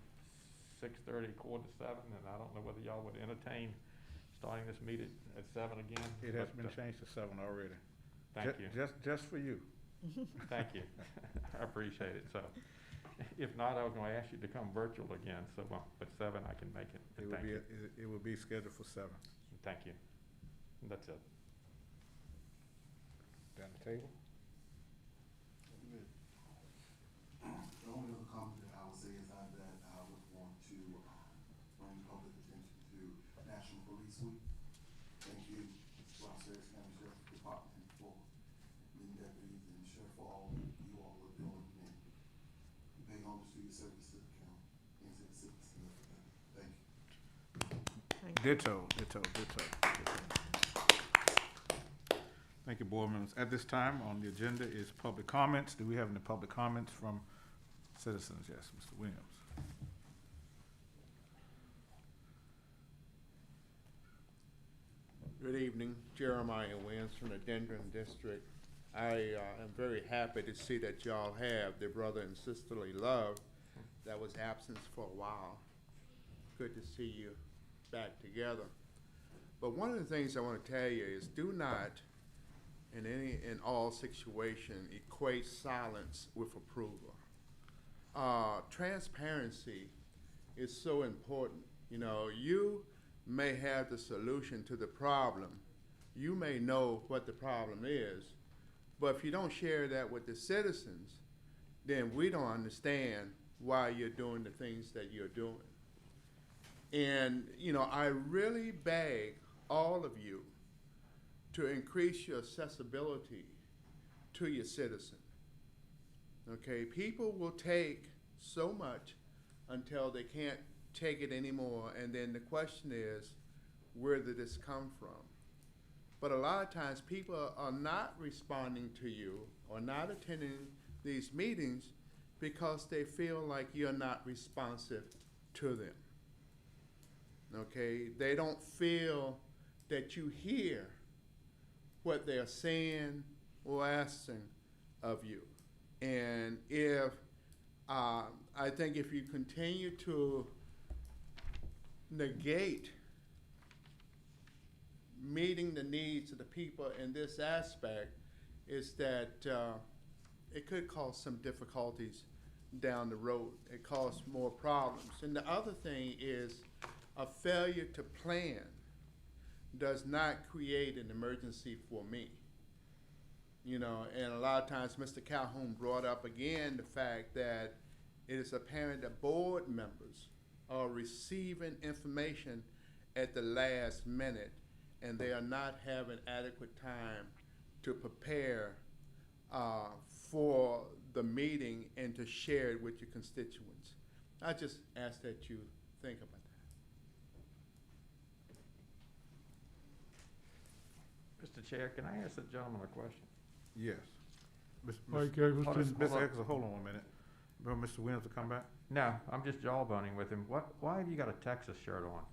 6:30, 6:45, and I don't know whether y'all would entertain starting this meeting at 7 again. It has been changed to 7 already. Thank you. Just for you. Thank you. I appreciate it. So, if not, I was going to ask you to come virtual again. So, but 7 I can make it. It will be scheduled for 7. Thank you. That's it. Down the table. The only other comment that I would say is that I would want to bring public attention to National Police Week. Thank you, Ross-Harris County Sheriff's Department, for being deputies, and Sheriff, for all you all are doing, and paying homage to your service to the county and to the citizens of the county. Thank you. Ditto. Thank you, board members. At this time, on the agenda is public comments. Do we have any public comments from citizens? Yes, Mr. Williams. Good evening, Jeremiah Williams from the Denver District. I am very happy to see that y'all have the brother and sisterly love that was absent for a while. Good to see you back together. But one of the things I want to tell you is, do not, in all situations, equate silence with approval. Transparency is so important. You know, you may have the solution to the problem. You may know what the problem is, but if you don't share that with the citizens, then we don't understand why you're doing the things that you're doing. And, you know, I really beg all of you to increase your accessibility to your citizen. Okay, people will take so much until they can't take it anymore, and then the question is, where did this come from? But a lot of times people are not responding to you or not attending these meetings because they feel like you're not responsive to them. Okay, they don't feel that you hear what they're saying or asking of you. And if, I think if you continue to negate meeting the needs of the people in this aspect, is that it could cause some difficulties down the road. It causes more problems. And the other thing is a failure to plan does not create an emergency for me. You know, and a lot of times Mr. Calhoun brought up again the fact that it is apparent that board members are receiving information at the last minute and they are not having adequate time to prepare for the meeting and to share it with your constituents. I just ask that you think about that. Mr. Chair, can I ask the gentleman a question? Yes. Mike Mr. Eggleston. Eggleston, hold on 1 minute. Remember Mr. Williams to come back? No, I'm just jawboning with him. Why have you got a Texas shirt on?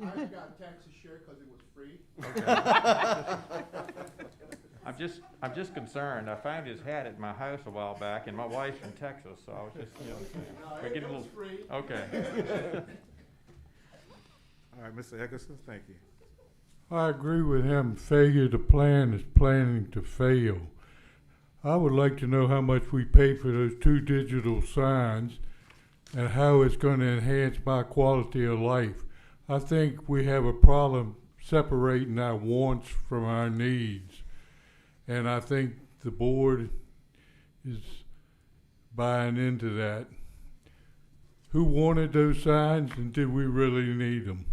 I got a Texas shirt because it was free. Okay. I'm just concerned. I found his hat at my house a while back, and my wife's from Texas, so I was just, you know, No, we're getting a it was little. free. Okay. All right, Mr. Eggleston, thank you. I agree with him. Failure to plan is planning to fail. I would like to know how much we pay for those 2 digital signs and how it's going to enhance my quality of life. I think we have a problem separating our wants from our needs. And I think the board is buying into that. Who wanted those signs and did we really need them?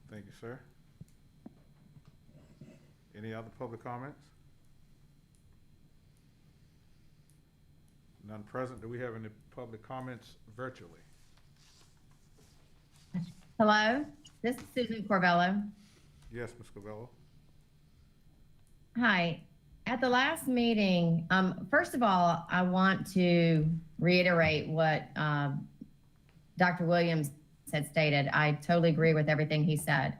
Thank you, sir. Any other public comments? None present. Do we have any public comments virtually? Hello, this is Susan Corvello. Yes, Ms. Covello. Hi. At the last meeting, first of all, I want to reiterate what Dr. Williams had stated. I totally agree with everything he said.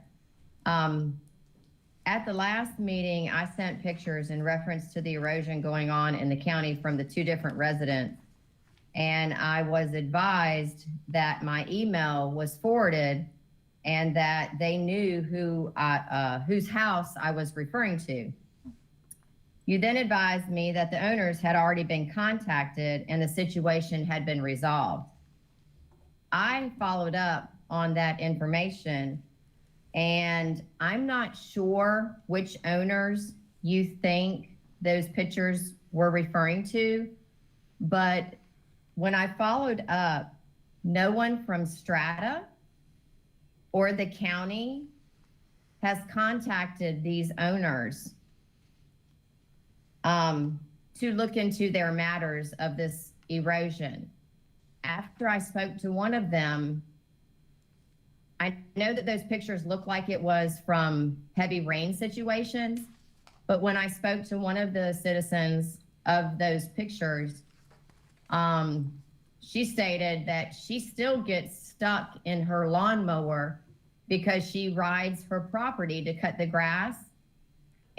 At the last meeting, I sent pictures in reference to the erosion going on in the county from the 2 different residents. And I was advised that my email was forwarded and that they knew whose house I was referring to. You then advised me that the owners had already been contacted and the situation had been resolved. I followed up on that information, and I'm not sure which owners you think those pictures were referring to, but when I followed up, no one from Strata or the county has contacted these owners to look into their matters of this erosion. After I spoke to one of them, I know that those pictures look like it was from heavy rain situations, but when I spoke to one of the citizens of those pictures, she stated that she still gets stuck in her lawnmower because she rides her property to cut the grass,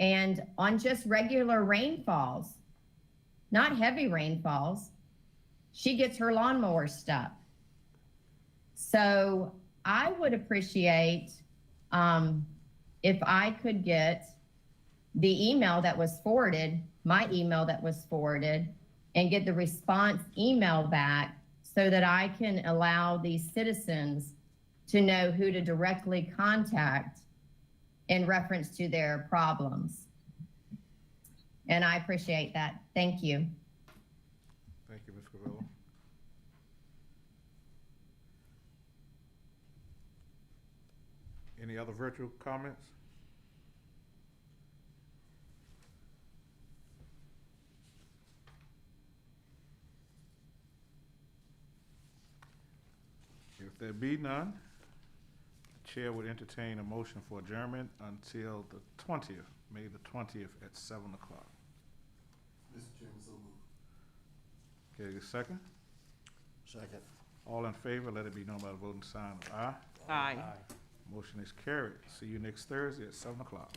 and on just regular rainfalls, not heavy rainfalls, she gets her lawnmower stuck. So I would appreciate if I could get the email that was forwarded, my email that was forwarded, and get the response email back so that I can allow these citizens to know who to directly contact in reference to their problems. And I appreciate that. Thank you. Thank you, Ms. Covello. Any other virtual comments? If there be none, the chair would entertain a motion for adjournment until the 20th, May the 20th at 7 o'clock. Mr. Chairman, so moved. Okay, a second? Second. All in favor, let it be known by the voting sign of aye. Aye. Motion is carried. See you next Thursday at 7 o'clock.